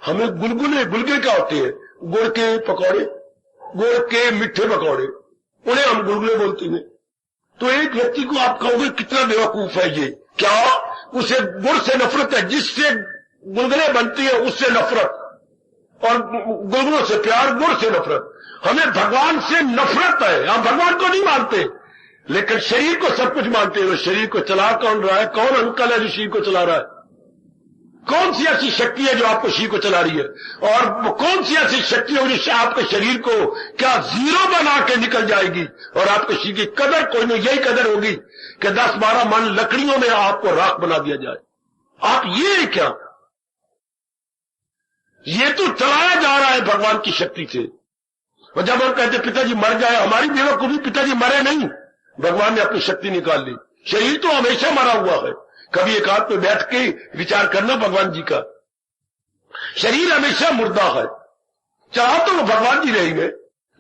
हमें गुलगुले, गुलगुले क्या होते हैं? गुड़ के पकौड़े, गुड़ के मीठे पकौड़े, उन्हें हम गुलगुले बोलते हैं। तो एक व्यक्ति को आप कहोगे कितना बेवकूफ है ये, क्या उसे गुड़ से नफरत है? जिससे गुलगुले बनती है उससे नफरत, और गुलगुलों से प्यार, गुड़ से नफरत। हमें भगवान से नफरत है, हम भगवान को नहीं मानते, लेकिन शरीर को सब कुछ मानते हैं। शरीर को चला कौन रहा है? कौन अंकल है जो शरीर को चला रहा है? कौन सी ऐसी शक्ति है जो आपको शरीर को चला रही है? और कौन सी ऐसी शक्ति है जो आपके शरीर को क्या जीरो बना के निकल जाएगी और आपके शरीर की कदर कोई नहीं, यही कदर होगी कि 10-12 मन लकड़ियों में आपको राख बना दिया जाए। आप ये क्या, ये तो चलाया जा रहा है भगवान की शक्ति से। और जब हम कहते पिताजी मर गए, हमारी बेवकूफी, पिताजी मरे नहीं, भगवान ने अपनी शक्ति निकाल ली। शरीर तो हमेशा मरा हुआ है। कभी एकांत में बैठ के विचार करना भगवान जी का, शरीर हमेशा मुर्दा है। चाहो तो वो भगवान जी रहेंगे,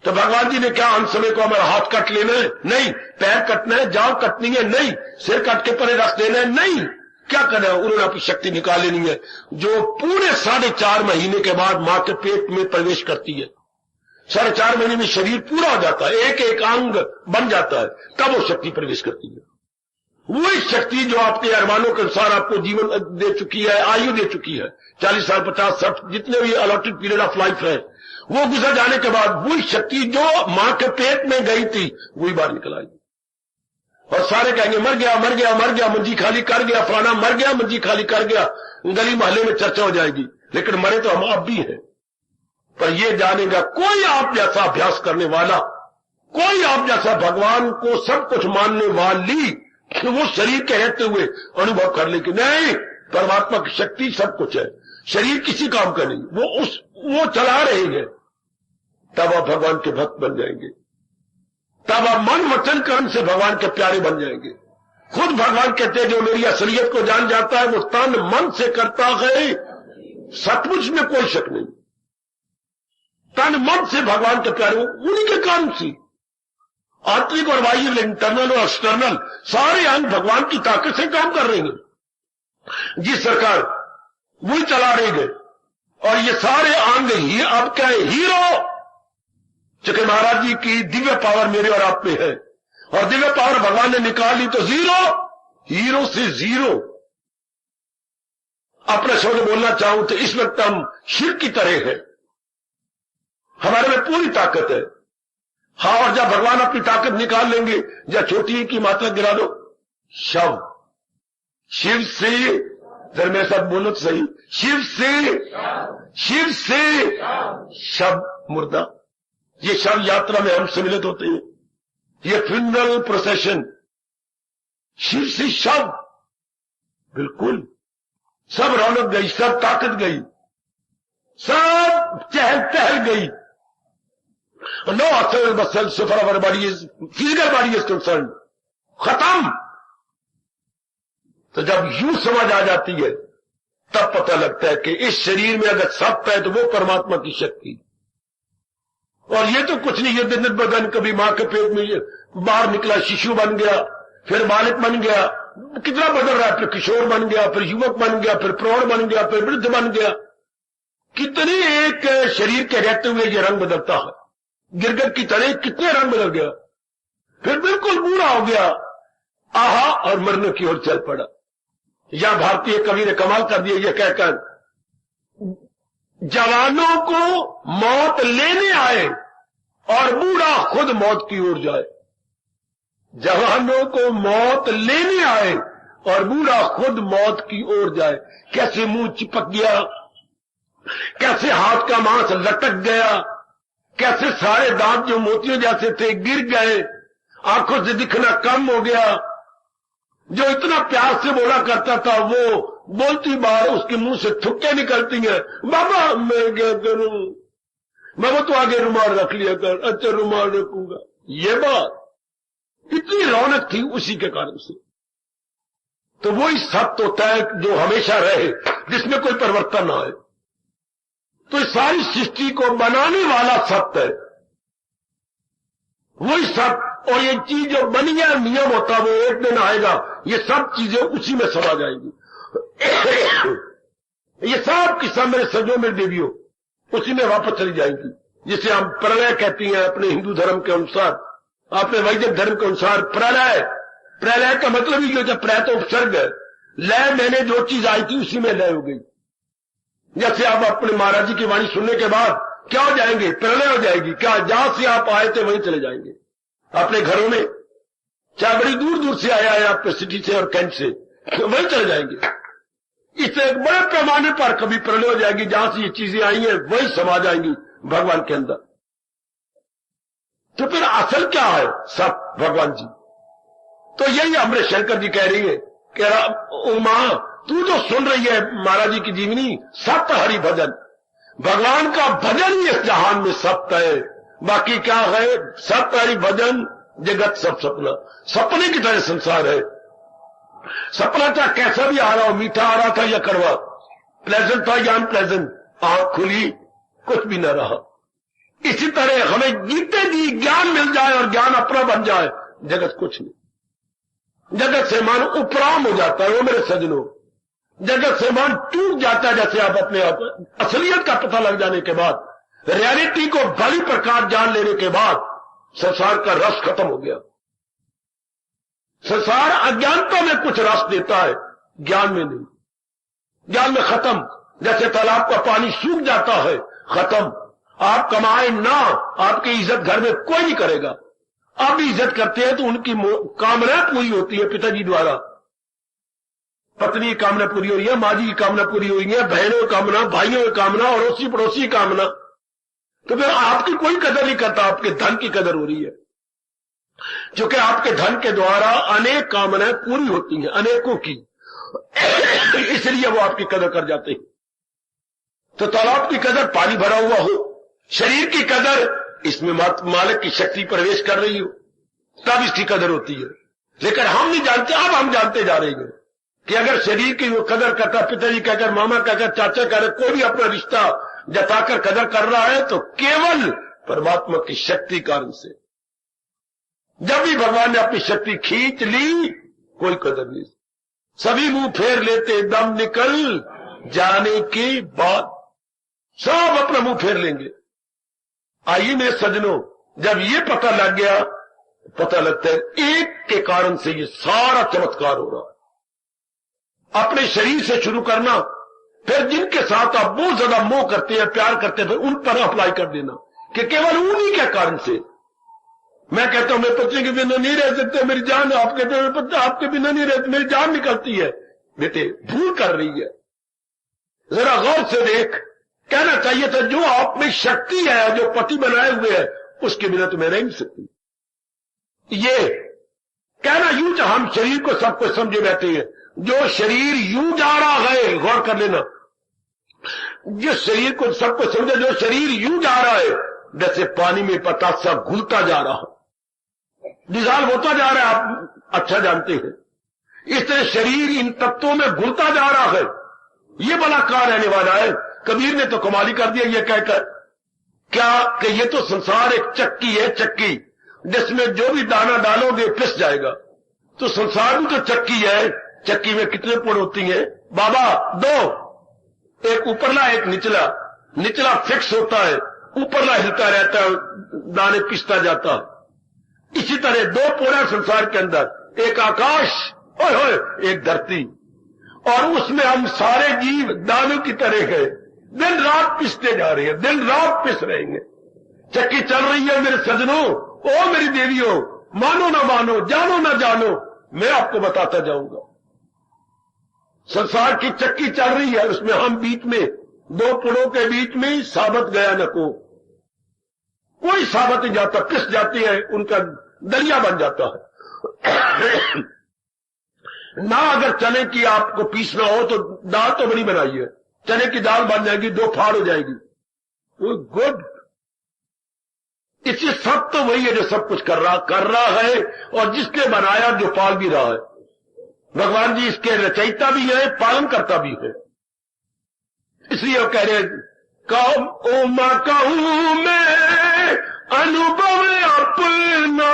तो भगवान जी ने क्या अंत समय को हमारा हाथ कट लेना है? नहीं। पैर कटना है, जांघ कटनी है? नहीं। सिर कट के परे रख देना है? नहीं। क्या करना है? उन्होंने अपनी शक्ति निकाल लेनी है, जो पूरे 4.5 महीने के बाद मां के पेट में प्रवेश करती है। 4.5 महीने में शरीर पूरा हो जाता है, एक एक अंग बन जाता है, तब वो शक्ति प्रवेश करती है। वही शक्ति जो आपके अरमानों के अनुसार आपको जीवन दे चुकी है, आयु दे चुकी है, 40 साल, 50, 60, जितने भी अलॉटेड पीरियड ऑफ लाइफ है, वो गुजर जाने के बाद वही शक्ति जो मां के पेट में गई थी वही बाहर निकल आएगी। और सारे कहेंगे मर गया, मर गया, मर गया, मंजी खाली कर गया, फलाना मर गया, मंजी खाली कर गया, गली मोहल्ले में चर्चा हो जाएगी। लेकिन मरे तो हम आप भी हैं। पर यह जानेगा कोई आप जैसा अभ्यास करने वाला, कोई आप जैसा भगवान को सब कुछ मानने वाली, तो वो शरीर के रहते हुए अनुभव कर ले कि नहीं, परमात्मा की शक्ति सब कुछ है, शरीर किसी काम का नहीं, वो चला रहेंगे। तब आप भगवान के भक्त बन जाएंगे, तब आप मन वचन कर्म से भगवान के प्यारे बन जाएंगे। खुद भगवान कहते हैं जो मेरी असलियत को जान जाता है वो तन मन से करता है, सचमुच में कोई शक नहीं। तन मन से भगवान के प्यारे, उन्हीं के कारण से आंतरिक और बाह्य, इंटरनल और एक्सटर्नल सारे अंग भगवान की ताकत से काम कर रहे हैं। जिस सरकार वही चला रही है, और ये सारे अंग ही अब क्या है? हीरो। चूंकि महाराज जी की दिव्य पावर मेरे और आप में है, और दिव्य पावर भगवान ने निकाल ली तो जीरो, हीरो से जीरो। अपने शब्द बोलना चाहूं तो इस वक्त हम शिर्क की तरह हैं, हमारे में पूरी ताकत है। हाँ, और जब भगवान अपनी ताकत निकाल लेंगे, जब छोटी की मात्रा गिरा दो, शव, शिव से, जरा मेरे साथ बोलो तो सही, शिव से शव मुर्दा। ये शव यात्रा में हम सम्मिलित होते हैं, ये फ्यूनरल प्रोसेशन, शिव से शव, बिल्कुल सब रौनक गई, सब ताकत गई, सब चहल पहल गई। नो असल बसल so far our body is, physical body is concerned, खत्म। तो जब यूं समझ आ जाती है तब पता लगता है कि इस शरीर में अगर सत्य है तो वो परमात्मा की शक्ति, और ये तो कुछ नहीं, ये दिन बदन कभी मां के पेट में बाहर निकला, शिशु बन गया, फिर बालक बन गया, कितना बदल रहा है, फिर किशोर बन गया, फिर युवक बन गया, फिर प्रौढ़ बन गया, फिर वृद्ध बन गया। कितने एक शरीर के रहते हुए ये रंग बदलता है, गिरगिट की तरह कितने रंग बदल गया, फिर बिल्कुल बूढ़ा हो गया, आहा, और मरने की ओर चल पड़ा। या भारतीय कवि ने कमाल कर दिया ये कहकर, जवानों को मौत लेने आए और बूढ़ा खुद मौत की ओर जाए। जवानों को मौत लेने आए और बूढ़ा खुद मौत की ओर जाए। कैसे मुंह चिपक गया, कैसे हाथ का मांस लटक गया, कैसे सारे दांत जो मोतियों जैसे थे गिर गए, आंखों से दिखना कम हो गया। जो इतना प्यार से बोला करता था वो बोलती बार उसके मुंह से थुक्के निकलती हैं, बाबा मैं क्या करूं, बाबा तो आगे रुमाल रख लिया कर, अच्छा रुमाल रखूंगा। ये बात इतनी रौनक थी उसी के कारण से। तो वही सत्य होता है जो हमेशा रहे, जिसमें कोई परिवर्तन ना आए। तो इस सारी सृष्टि को बनाने वाला सत्य है, वही सत्य। और ये चीज जो बनी है नियम होता वो एक दिन आएगा, ये सब चीजें उसी में समा जाएंगी। ये सब की सब मेरे सजों में देवियों उसी में वापस चली जाएंगी, जिसे हम प्रलय कहती हैं अपने हिंदू धर्म के अनुसार, अपने वैदिक धर्म के अनुसार। प्रलय, प्रलय का मतलब ही जो जब प्रलय तो उपसर्ग है, लय मैंने जो चीज आई थी उसी में लय हो गई। जैसे आप अपने महाराज जी की वाणी सुनने के बाद क्या हो जाएंगे, प्रलय हो जाएगी। क्या जहां से आप आए थे वहीं चले जाएंगे अपने घरों में, चाहे बड़ी दूर दूर से आया है आपके सिटी से और कैंट से, वहीं चले जाएंगे। इससे एक बड़े पैमाने पर कभी प्रलय हो जाएगी, जहां से ये चीजें आई हैं वही समा जाएंगी भगवान के अंदर। तो फिर असल क्या है, सब भगवान जी। तो यही अमृत शंकर जी कह रही है कि उमा तू जो सुन रही है महाराज जी की जीवनी, सत्य हरि भजन, भगवान का भजन ही इस जहान में सत्य है। बाकी क्या है, सत्य हरि भजन, जगत सब सपना। सपने की तरह संसार है। सपना चाहे कैसा भी आ रहा हो, मीठा आ रहा था या कड़वा, प्लेजेंट था या अनप्लेजेंट, आंख खुली कुछ भी न रहा। इसी तरह हमें जीते जी ज्ञान मिल जाए और ज्ञान अपना बन जाए, जगत कुछ नहीं। जगत से मन उपराम हो जाता है। वो मेरे सजनों, जगत से मन टूट जाता है। जैसे आप अपने आप असलियत का पता लग जाने के बाद, रियलिटी को भली प्रकार जान लेने के बाद संसार का रस खत्म हो गया। संसार अज्ञानता में कुछ रस देता है, ज्ञान में नहीं। ज्ञान में खत्म। जैसे तालाब का पानी सूख जाता है, खत्म। आप कमाए ना, आपकी इज्जत घर में कोई नहीं करेगा। आप भी इज्जत करते हैं तो उनकी कामना पूरी होती है पिताजी द्वारा। पत्नी की कामना पूरी हुई है, माँ जी की कामना पूरी हुई है, बहनों की कामना, भाइयों की कामना, अड़ोसी पड़ोसी की कामना। तो फिर आपकी कोई कदर नहीं करता, आपके धन की कदर हो रही है। क्योंकि आपके धन के द्वारा अनेक कामनाएं पूरी होती हैं, अनेकों की, इसलिए वो आपकी कदर कर जाते हैं। तो तालाब की कदर पानी भरा हुआ हो, शरीर की कदर इसमें मालिक की शक्ति प्रवेश कर रही हो, तब इसकी कदर होती है। लेकिन हम नहीं जानते, अब हम जानते जा रहे हैं कि अगर शरीर की वो कदर करता, पिताजी कहकर, मामा कहकर, चाचा कहकर, कोई भी अपना रिश्ता जताकर कदर कर रहा है तो केवल परमात्मा की शक्ति कारण से। जब भी भगवान ने अपनी शक्ति खींच ली, कोई कदर नहीं। सभी मुंह फेर लेते दम निकल जाने के बाद, सब अपना मुंह फेर लेंगे। आइए मेरे सजनों, जब ये पता लग गया, पता लगता है एक के कारण से ये सारा चमत्कार हो रहा है। अपने शरीर से शुरू करना, फिर जिनके साथ आप बहुत ज्यादा मोह करते हैं, प्यार करते हैं, फिर उन पर अप्लाई कर देना कि केवल उन्हीं के कारण से। मैं कहता हूं मैं पत्नी के बिना नहीं रह सकता, मेरी जान, आप कहते हैं पत्नी आपके बिना नहीं रहती, मेरी जान निकलती है। बेटे भूल कर रही है, जरा गौर से देख। कहना चाहिए था जो आप में शक्ति है, जो पति बनाए हुए है, उसके बिना तो मैं रह नहीं सकती। ये कहना यूं, हम शरीर को सब कुछ समझे बैठे हैं। जो शरीर यूं जा रहा है, गौर कर लेना, जिस शरीर को सब कुछ समझे, जो शरीर यूं जा रहा है जैसे पानी में पतासा घुलता जा रहा है, डिजॉल्व होता जा रहा है, आप अच्छा जानते हैं। इस तरह शरीर इन तत्वों में घुलता जा रहा है। ये भला कहां रहने वाला है? कबीर ने तो कमाली कर दिया ये कहकर क्या कि ये तो संसार एक चक्की है, चक्की जिसमें जो भी दाना डालोगे पिस जाएगा। तो संसार भी तो चक्की है। चक्की में कितने पुड़ होती हैं बाबा? 2, एक ऊपरला एक निचला। निचला फिक्स होता है, ऊपरला हिलता रहता है, दाने पिसता जाता है। इसी तरह 2 पुड़ा संसार के अंदर, एक आकाश और एक धरती, और उसमें हम सारे जीव दानों की तरह है, दिन रात पिसते जा रहे हैं, दिन रात पिस रहेंगे। चक्की चल रही है मेरे सजनों, ओ मेरी देवियों, मानो ना मानो, जानो ना जानो, मैं आपको बताता जाऊंगा। संसार की चक्की चल रही है, उसमें हम बीच में 2 पुड़ों के बीच में ही साबत गया न कोई साबत नहीं जाता, पिस जाती है, उनका दरिया बन जाता है। ना अगर चने की आपको पीसना हो तो दाल तो बड़ी बनाई है, चने की दाल बन जाएगी, 2 फाड़ हो जाएगी, गुड। इससे सब तो वही है जो सब कुछ कर रहा है, और जिसने बनाया जो पाल भी रहा है। भगवान जी इसके रचयिता भी है, पालन करता भी है। इसलिए वो कह रहे कहूं मैं अनुभव अपना,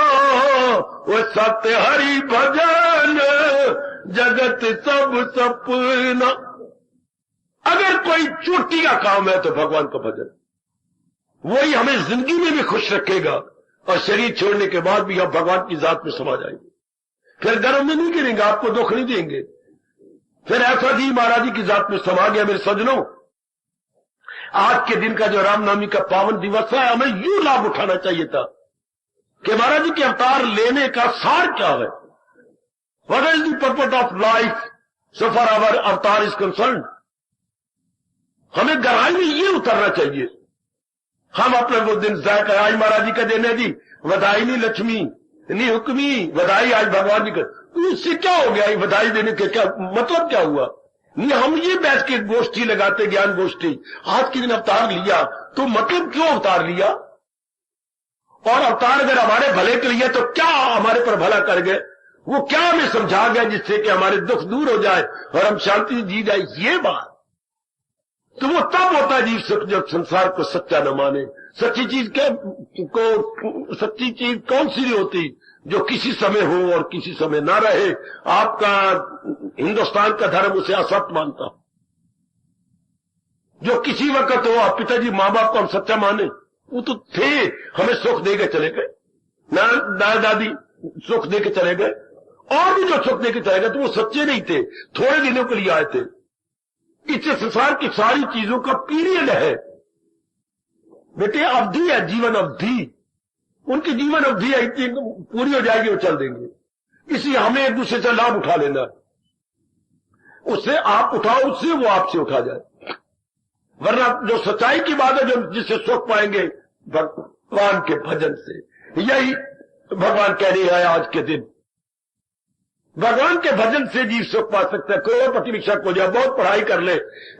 वो सत्य हरि भजन जगत सब सपना। अगर कोई चोटी का काम है तो भगवान का भजन, वही हमें जिंदगी में भी खुश रखेगा, और शरीर छोड़ने के बाद भी हम भगवान की जात में समा जाएंगे। फिर गर्व में नहीं गिरेंगे, आपको दुख नहीं देंगे। फिर ऐसा जी महाराज जी की जात में समा गया। मेरे सजनों, आज के दिन का जो रामनवमी का पावन दिवस है, हमें यूं लाभ उठाना चाहिए था कि महाराज जी के अवतार लेने का सार क्या है। What is the purpose of life so far our avatar is concern. हमें गहराई में ये उतरना चाहिए। हम अपने वो दिन जायका आज महाराज जी का देने दी, बधाई नहीं लक्ष्मी नहीं हुक्मी, बधाई आज भगवान जी का। तो इससे क्या हो गया? बधाई देने के क्या मतलब क्या हुआ? नहीं, हम ये बैठ के गोष्ठी लगाते, ज्ञान गोष्ठी। आज के दिन अवतार लिया तो मतलब क्यों अवतार लिया? और अवतार अगर हमारे भले के लिए तो क्या हमारे पर भला कर गए? वो क्या हमें समझा गया जिससे कि हमारे दुख दूर हो जाए और हम शांति जी जाए? ये बात तो वो तब होता है जीव सुख जब संसार को सच्चा न माने। सच्ची चीज सच्ची चीज कौन सी नहीं होती? जो किसी समय हो और किसी समय ना रहे। आपका हिंदुस्तान का धर्म उसे असत्य मानता, जो किसी वक्त हो। आप पिताजी माँ बाप को हम सच्चा माने, वो तो थे, हमें सुख दे के चले गए, ना दादा दादी सुख दे के चले गए, और भी जो सुख दे के चले गए तो वो सच्चे नहीं थे, थोड़े दिनों के लिए आए थे। इससे संसार की सारी चीजों का पीरियड है बेटे, अवधि है, जीवन अवधि। उनकी जीवन अवधि है, इतनी पूरी हो जाएगी वो चल देंगे। इसलिए हमें एक दूसरे से लाभ उठा लेना है। उससे आप उठाओ, उससे वो आपसे उठा जाए। वरना जो सच्चाई की बात है, जो जिससे सुख पाएंगे भगवान के भजन से। यही भगवान कह रहे हैं आज के दिन, भगवान के भजन से जीव सुख पा सकता है। करोड़पति भिक्षक हो जाए, बहुत पढ़ाई कर ले,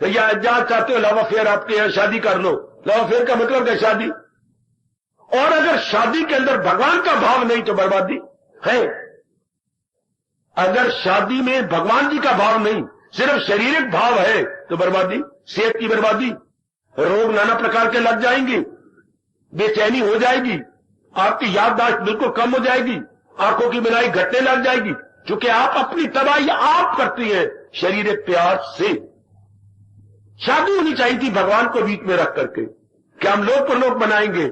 या जहां चाहते हो लव अफेयर आपके यहां शादी कर लो। लव अफेयर का मतलब है शादी। और अगर शादी के अंदर भगवान का भाव नहीं तो बर्बादी है। अगर शादी में भगवान जी का भाव नहीं, सिर्फ शारीरिक भाव है तो बर्बादी, सेहत की बर्बादी, रोग नाना प्रकार के लग जाएंगे, बेचैनी हो जाएगी, आपकी याददाश्त बिल्कुल कम हो जाएगी, आंखों की बिनाई घटने लग जाएगी, क्योंकि आप अपनी तबाही आप करती हैं शारीरिक प्यार से। शादी होनी चाहिए थी भगवान को बीच में रख करके कि हम लोग पर लोग बनाएंगे,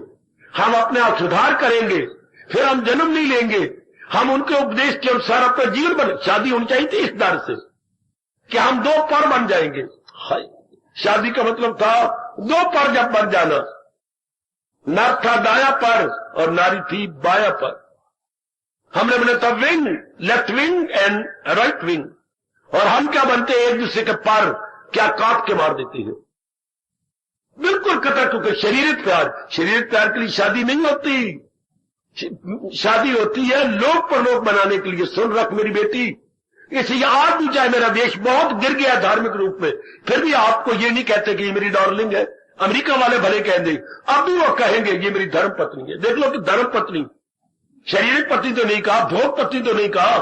हम अपने आप सुधार करेंगे, फिर हम जन्म नहीं लेंगे, हम उनके उपदेश के अनुसार अपना जीवन बने। शादी होनी चाहिए थी इस दर से कि हम 2 पर बन जाएंगे। हाय, शादी का मतलब था दो पर जब बन जाना, नर था दाया पर और नारी थी बाया पर। हमने बना था wing, left wing and right wing, और हम क्या बनते हैं, एक दूसरे के पर क्या काट के मार देते हैं, बिल्कुल कतरा। क्योंकि शरीरत प्यार के लिए शादी नहीं होती, शादी होती है लोक परलोक बनाने के लिए। सुन रख मेरी बेटी, इसलिए आज भी चाहे मेरा देश बहुत गिर गया धार्मिक रूप में, फिर भी आपको ये नहीं कहते कि ये मेरी डार्लिंग है। अमेरिका वाले भले कह दें, अब भी वो कहेंगे ये मेरी धर्म पत्नी है। देख लो कि धर्म पत्नी, शारीरिक पत्नी तो नहीं कहा, भोग पत्नी तो नहीं कहा,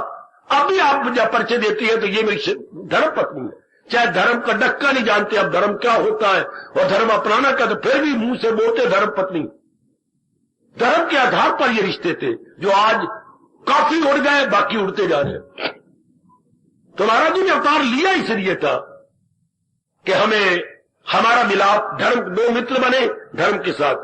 अब भी आप जब परिचय देती है तो ये मेरी धर्म पत्नी है। चाहे धर्म का डक्का नहीं जानते अब धर्म क्या होता है और धर्म अपनाना का, तो फिर भी मुंह से बोलते धर्म पत्नी। धर्म के आधार पर ये रिश्ते थे जो आज काफी उड़ गए, बाकी उड़ते जा रहे हैं। तो महाराज जी ने अवतार लिया इसलिए था कि हमें हमारा मिलाप, धर्म, दो मित्र बने धर्म के साथ,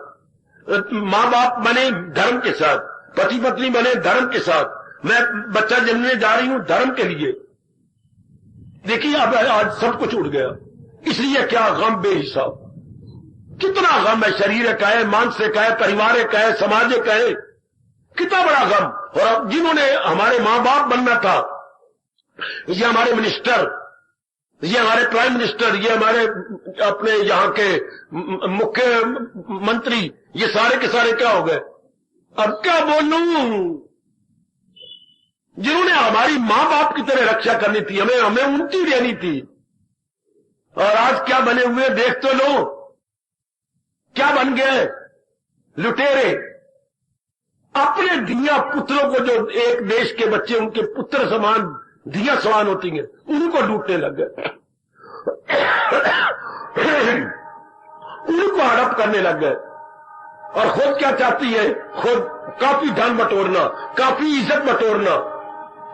मां बाप बने धर्म के साथ, पति पत्नी बने धर्म के साथ, मैं बच्चा जन्मने जा रही हूं धर्म के लिए। देखिए अब आज सब कुछ उड़ गया, इसलिए क्या गम बेहिसाब, कितना गम है, शरीर का है, मानसिक का है, परिवार का है, समाज का है, कितना बड़ा गम। और अब जिन्होंने हमारे मां बाप बनना था, ये हमारे मिनिस्टर, ये हमारे प्राइम मिनिस्टर, ये हमारे अपने यहां के मुख्य मंत्री, ये सारे के सारे क्या हो गए। अब क्या बोलूं, जिन्होंने हमारी मां बाप की तरह रक्षा करनी थी, हमें उनकी देनी थी, और आज क्या बने हुए देख तो लो, क्या बन गए लुटेरे। अपने धिया पुत्रों को, जो एक देश के बच्चे उनके पुत्र समान धिया समान होती हैं, उनको लूटने लग गए, उनको हड़प करने लग गए। और खुद क्या चाहती है, खुद काफी धन बटोरना, काफी इज्जत बटोरना,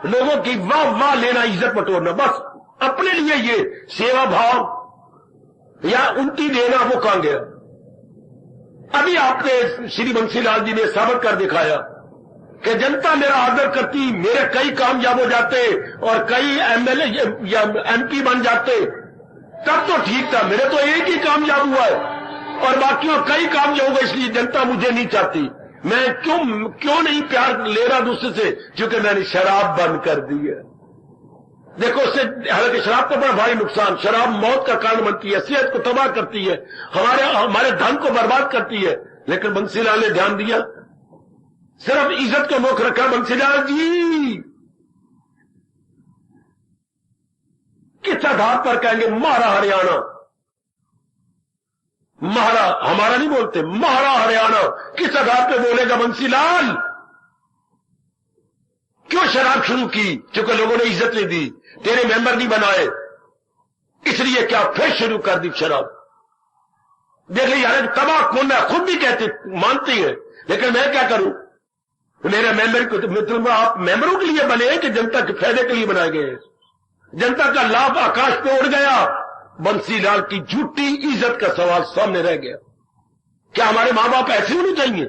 लोगों की वाह वाह लेना, इज्जत बटोरना, बस अपने लिए ये सेवा भाव या उनकी देना, वो कहां गया। अभी आपने श्री बंसीलाल जी ने साबित कर दिखाया कि जनता मेरा आदर करती, मेरे कई कामयाब हो जाते और कई एमएलए या एमपी बन जाते, तब तो ठीक था। मेरे तो एक ही कामयाब हुआ है और बाकियों कई कामयाब हुआ, इसलिए जनता मुझे नहीं चाहती। मैं क्यों नहीं प्यार ले रहा दूसरे से, क्योंकि मैंने शराब बंद कर दी है। देखो उससे, हालांकि शराब का बड़ा भारी नुकसान, शराब मौत का कारण बनती है, सेहत को तबाह करती है, हमारे धन को बर्बाद करती है। लेकिन बंसीलाल ने ध्यान दिया, सिर्फ इज्जत को मुख रखा। बंसीलाल जी किस आधार पर कहेंगे महारा हरियाणा, महारा, हमारा नहीं बोलते, महारा हरियाणा, किस आधार पर बोलेगा बंसीलाल। क्यों शराब शुरू की, क्योंकि लोगों ने इज्जत नहीं दी, तेरे मेंबर नहीं बनाए, इसलिए क्या फिर शुरू कर दी शराब। देख ली यार, तबाह कौन है, खुद भी कहते मानती है, लेकिन मैं क्या करूं, मेरे मेंबर को, मतलब आप मेंबरों के लिए बने हैं कि जनता के फायदे के लिए बनाए गए हैं। जनता का लाभ आकाश पे उड़ गया, बंसीलाल की झूठी इज्जत का सवाल सामने रह गया। क्या हमारे मां बाप ऐसे होने चाहिए,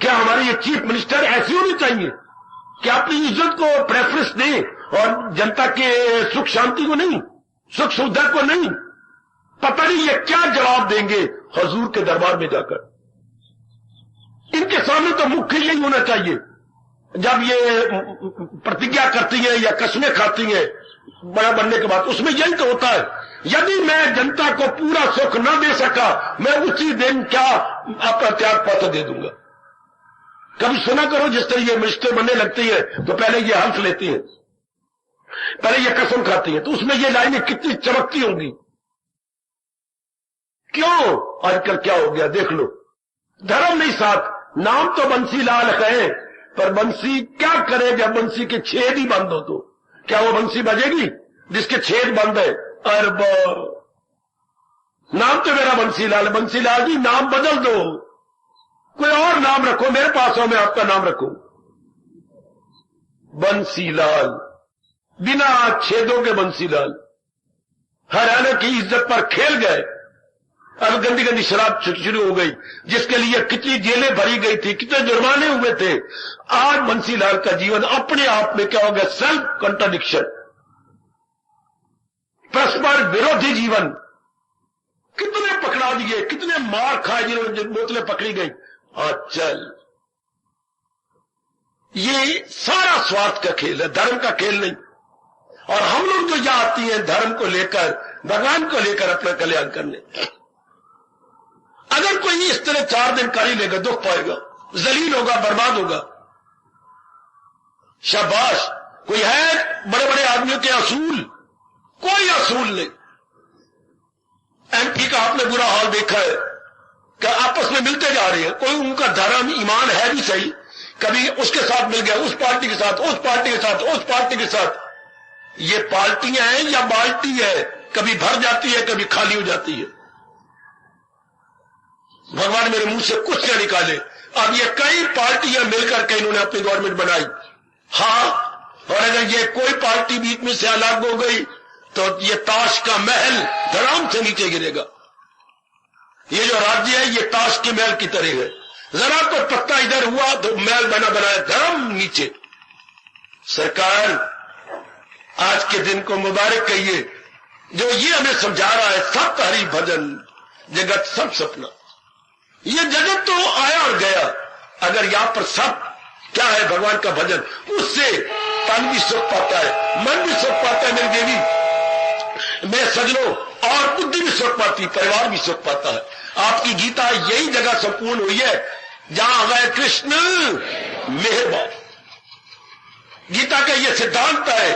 क्या हमारे ये चीफ मिनिस्टर ऐसे होने चाहिए, क्या अपनी इज्जत को प्रेफरेंस दें और जनता के सुख शांति को नहीं, सुख सुविधा को नहीं। पता नहीं ये क्या जवाब देंगे हुजूर के दरबार में जाकर। इनके सामने तो मुख्य यही होना चाहिए, जब ये प्रतिज्ञा करती है या कसमें खाती है बड़ा बनने के बाद, उसमें यही तो होता है, यदि मैं जनता को पूरा सुख न दे सका, मैं उसी दिन क्या अपना त्याग पत्र दे दूंगा। कभी सुना करो, जिस तरह ये मिनिस्टर बनने लगती है तो पहले ये हल्फ लेती है, पहले ये कसम खाती है, तो उसमें ये लाइनें कितनी चमकती होंगी। क्यों आजकल क्या हो गया देख लो, धर्म नहीं साथ, नाम तो बंसीलाल है, पर बंसी क्या करे जब बंसी के छेद ही बंद हो, तो क्या वो बंसी बजेगी जिसके छेद बंद है। अरब नाम तो मेरा बंसीलाल है, बंसीलाल जी नाम बदल दो, कोई और नाम रखो, मेरे पास हो, मैं आपका नाम रखूं बंसीलाल, बिना छेदों के बंसीलाल। हरियाणा की इज्जत पर खेल गए। अब गंदी गंदी शराब शुरू हो गई, जिसके लिए कितनी जेलें भरी गई थी, कितने जुर्माने हुए थे। आज बंसीलाल का जीवन अपने आप में क्या हो गया, सेल्फ कंट्राडिक्शन। परस्पर विरोधी जीवन, कितने पकड़ा दिए, कितने मार खाए जिन्होंने बोतलें पकड़ी गई। हाँ चल, ये सारा स्वार्थ का खेल है, धर्म का खेल नहीं। और हम लोग जो यहां आती हैं धर्म को लेकर, भगवान को लेकर अपना कल्याण करने, अगर कोई इस तरह 4 दिन कर ही लेगा, दुख पाएगा, जलील होगा, बर्बाद होगा। शाबाश, कोई है बड़े बड़े आदमियों के असूल? कोई असूल नहीं। एमपी का आपने बुरा हाल देखा है कि आपस में मिलते जा रहे हैं, कोई उनका धर्म ईमान है भी सही, कभी उसके साथ मिल गया, उस पार्टी के साथ, उस पार्टी के साथ, उस पार्टी के साथ। ये पार्टियां हैं या बाल्टी है, कभी भर जाती है, कभी खाली हो जाती है। भगवान मेरे मुंह से कुछ न निकाले। अब ये कई पार्टियां मिलकर के इन्होंने अपनी गवर्नमेंट बनाई। हाँ, और अगर ये कोई पार्टी बीच में से अलग हो गई तो ये ताश का महल धड़ाम से नीचे गिरेगा। ये जो राज्य है ये ताश के महल की तरह है, जरा तो पत्ता इधर हुआ तो महल बना बनाया धड़ाम नीचे। सरकार आज के दिन को मुबारक कहिए, जो ये हमें समझा रहा है, सत्य हरि भजन जगत सब सपना। ये जगत तो आया और गया, अगर यहां पर सब क्या है, भगवान का भजन, उससे तन भी सुख पाता है, मन भी सुख पाता है मेरी देवी, मेरे सजनों, और बुद्धि भी सुख पाती, परिवार भी सुख पाता है। आपकी गीता यही जगह संपूर्ण हुई है जहां गए कृष्ण मेहरबान। गीता का यह सिद्धांत है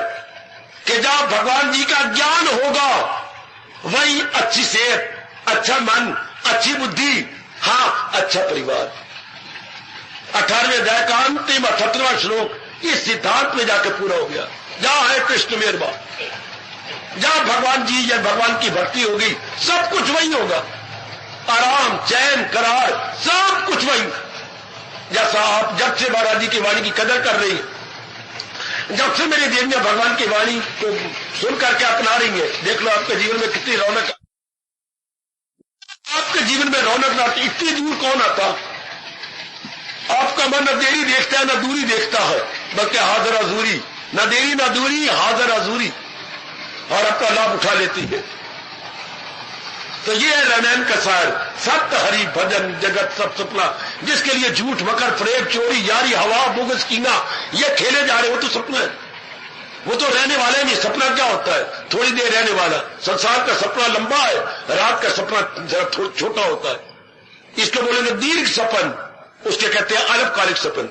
कि जहां भगवान जी का ज्ञान होगा वही अच्छी सेहत, अच्छा मन, अच्छी बुद्धि, हाँ अच्छा परिवार। 18वें अध्याय का अंतिम 78वां श्लोक इस सिद्धांत में जाकर पूरा हो गया। जहां है कृष्ण मेहरबान, जहां भगवान जी या भगवान की भक्ति होगी, सब कुछ वही होगा, आराम, चैन, करार, सब कुछ वही। जैसा आप जब से महाराज जी की वाणी की कदर कर रही है, जब से मेरी देवियां भगवान की वाणी को सुन करके अपना रही है, देख लो आपके जीवन में कितनी रौनक, आपके जीवन में रौनक ना आती, इतनी दूर कौन आता। आपका मन न देरी देखता है न दूरी देखता है, बल्कि हाजिर हजूरी, न देरी न दूरी, हाजिर हजूरी, और अपना लाभ उठा लेती है। तो ये है रामायण का सार, सत्य हरि भजन जगत सब सपना। जिसके लिए झूठ, मकर, फरेब, चोरी, यारी, हवा, बुगस, कीना ये खेले जा रहे, वो तो सपना है, वो तो रहने वाले नहीं। सपना क्या होता है? थोड़ी देर रहने वाला। संसार का सपना लंबा है, रात का सपना जरा छोटा होता है। इसको बोलेंगे दीर्घ सपन, उसके कहते हैं अल्पकालिक सपन,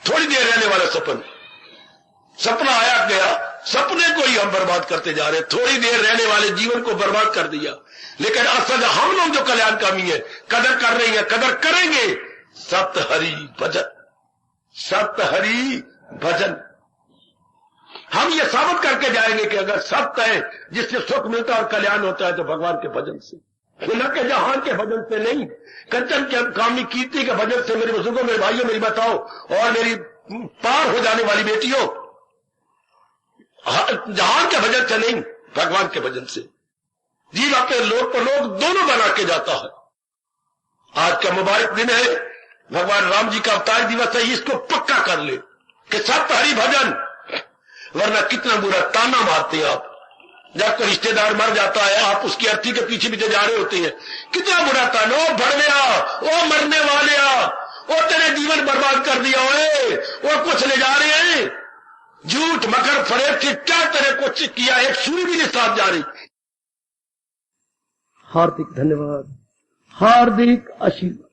थोड़ी देर रहने वाला सपन। सपना आया गया, सपने को ही हम बर्बाद करते जा रहे हैं, थोड़ी देर रहने वाले जीवन को बर्बाद कर दिया। लेकिन असल हम लोग जो कल्याणकामी है, कदर कर रही है, कदर करेंगे, सत्य हरि भजन, सत्य हरि भजन। हम ये साबित करके जाएंगे कि अगर सत्य है जिससे सुख मिलता है और कल्याण होता है तो भगवान के भजन से, न के जहान के भजन से नहीं, कंचन के कामी कीर्ति के भजन से। मेरे बुजुर्गों, मेरे भाइयों, मेरी बताओ, और मेरी पार हो जाने वाली बेटियों, जहान के भजन से नहीं, भगवान के भजन से। जीव अपने लोक पर लोग दोनों बना के जाता है। आज का मुबारक दिन है, भगवान राम जी का अवतार दिवस है, इसको पक्का कर ले कि सत्य हरि भजन, वरना कितना बुरा ताना मारते हैं आप। जब कोई रिश्तेदार मर जाता है, आप उसकी अर्थी के पीछे पीछे जा रहे होते हैं, कितना बुरा ताना, ओ भड़विया, ओ मरने वाले, ओ तेरे जीवन बर्बाद कर दिया, ओ कुछ ले जा रहे हैं। झूठ, मकर, फरेब से क्या तेरे कुछ किया, एक सुई भी नहीं साथ जा रही। हार्दिक धन्यवाद, हार्दिक आशीर्वाद।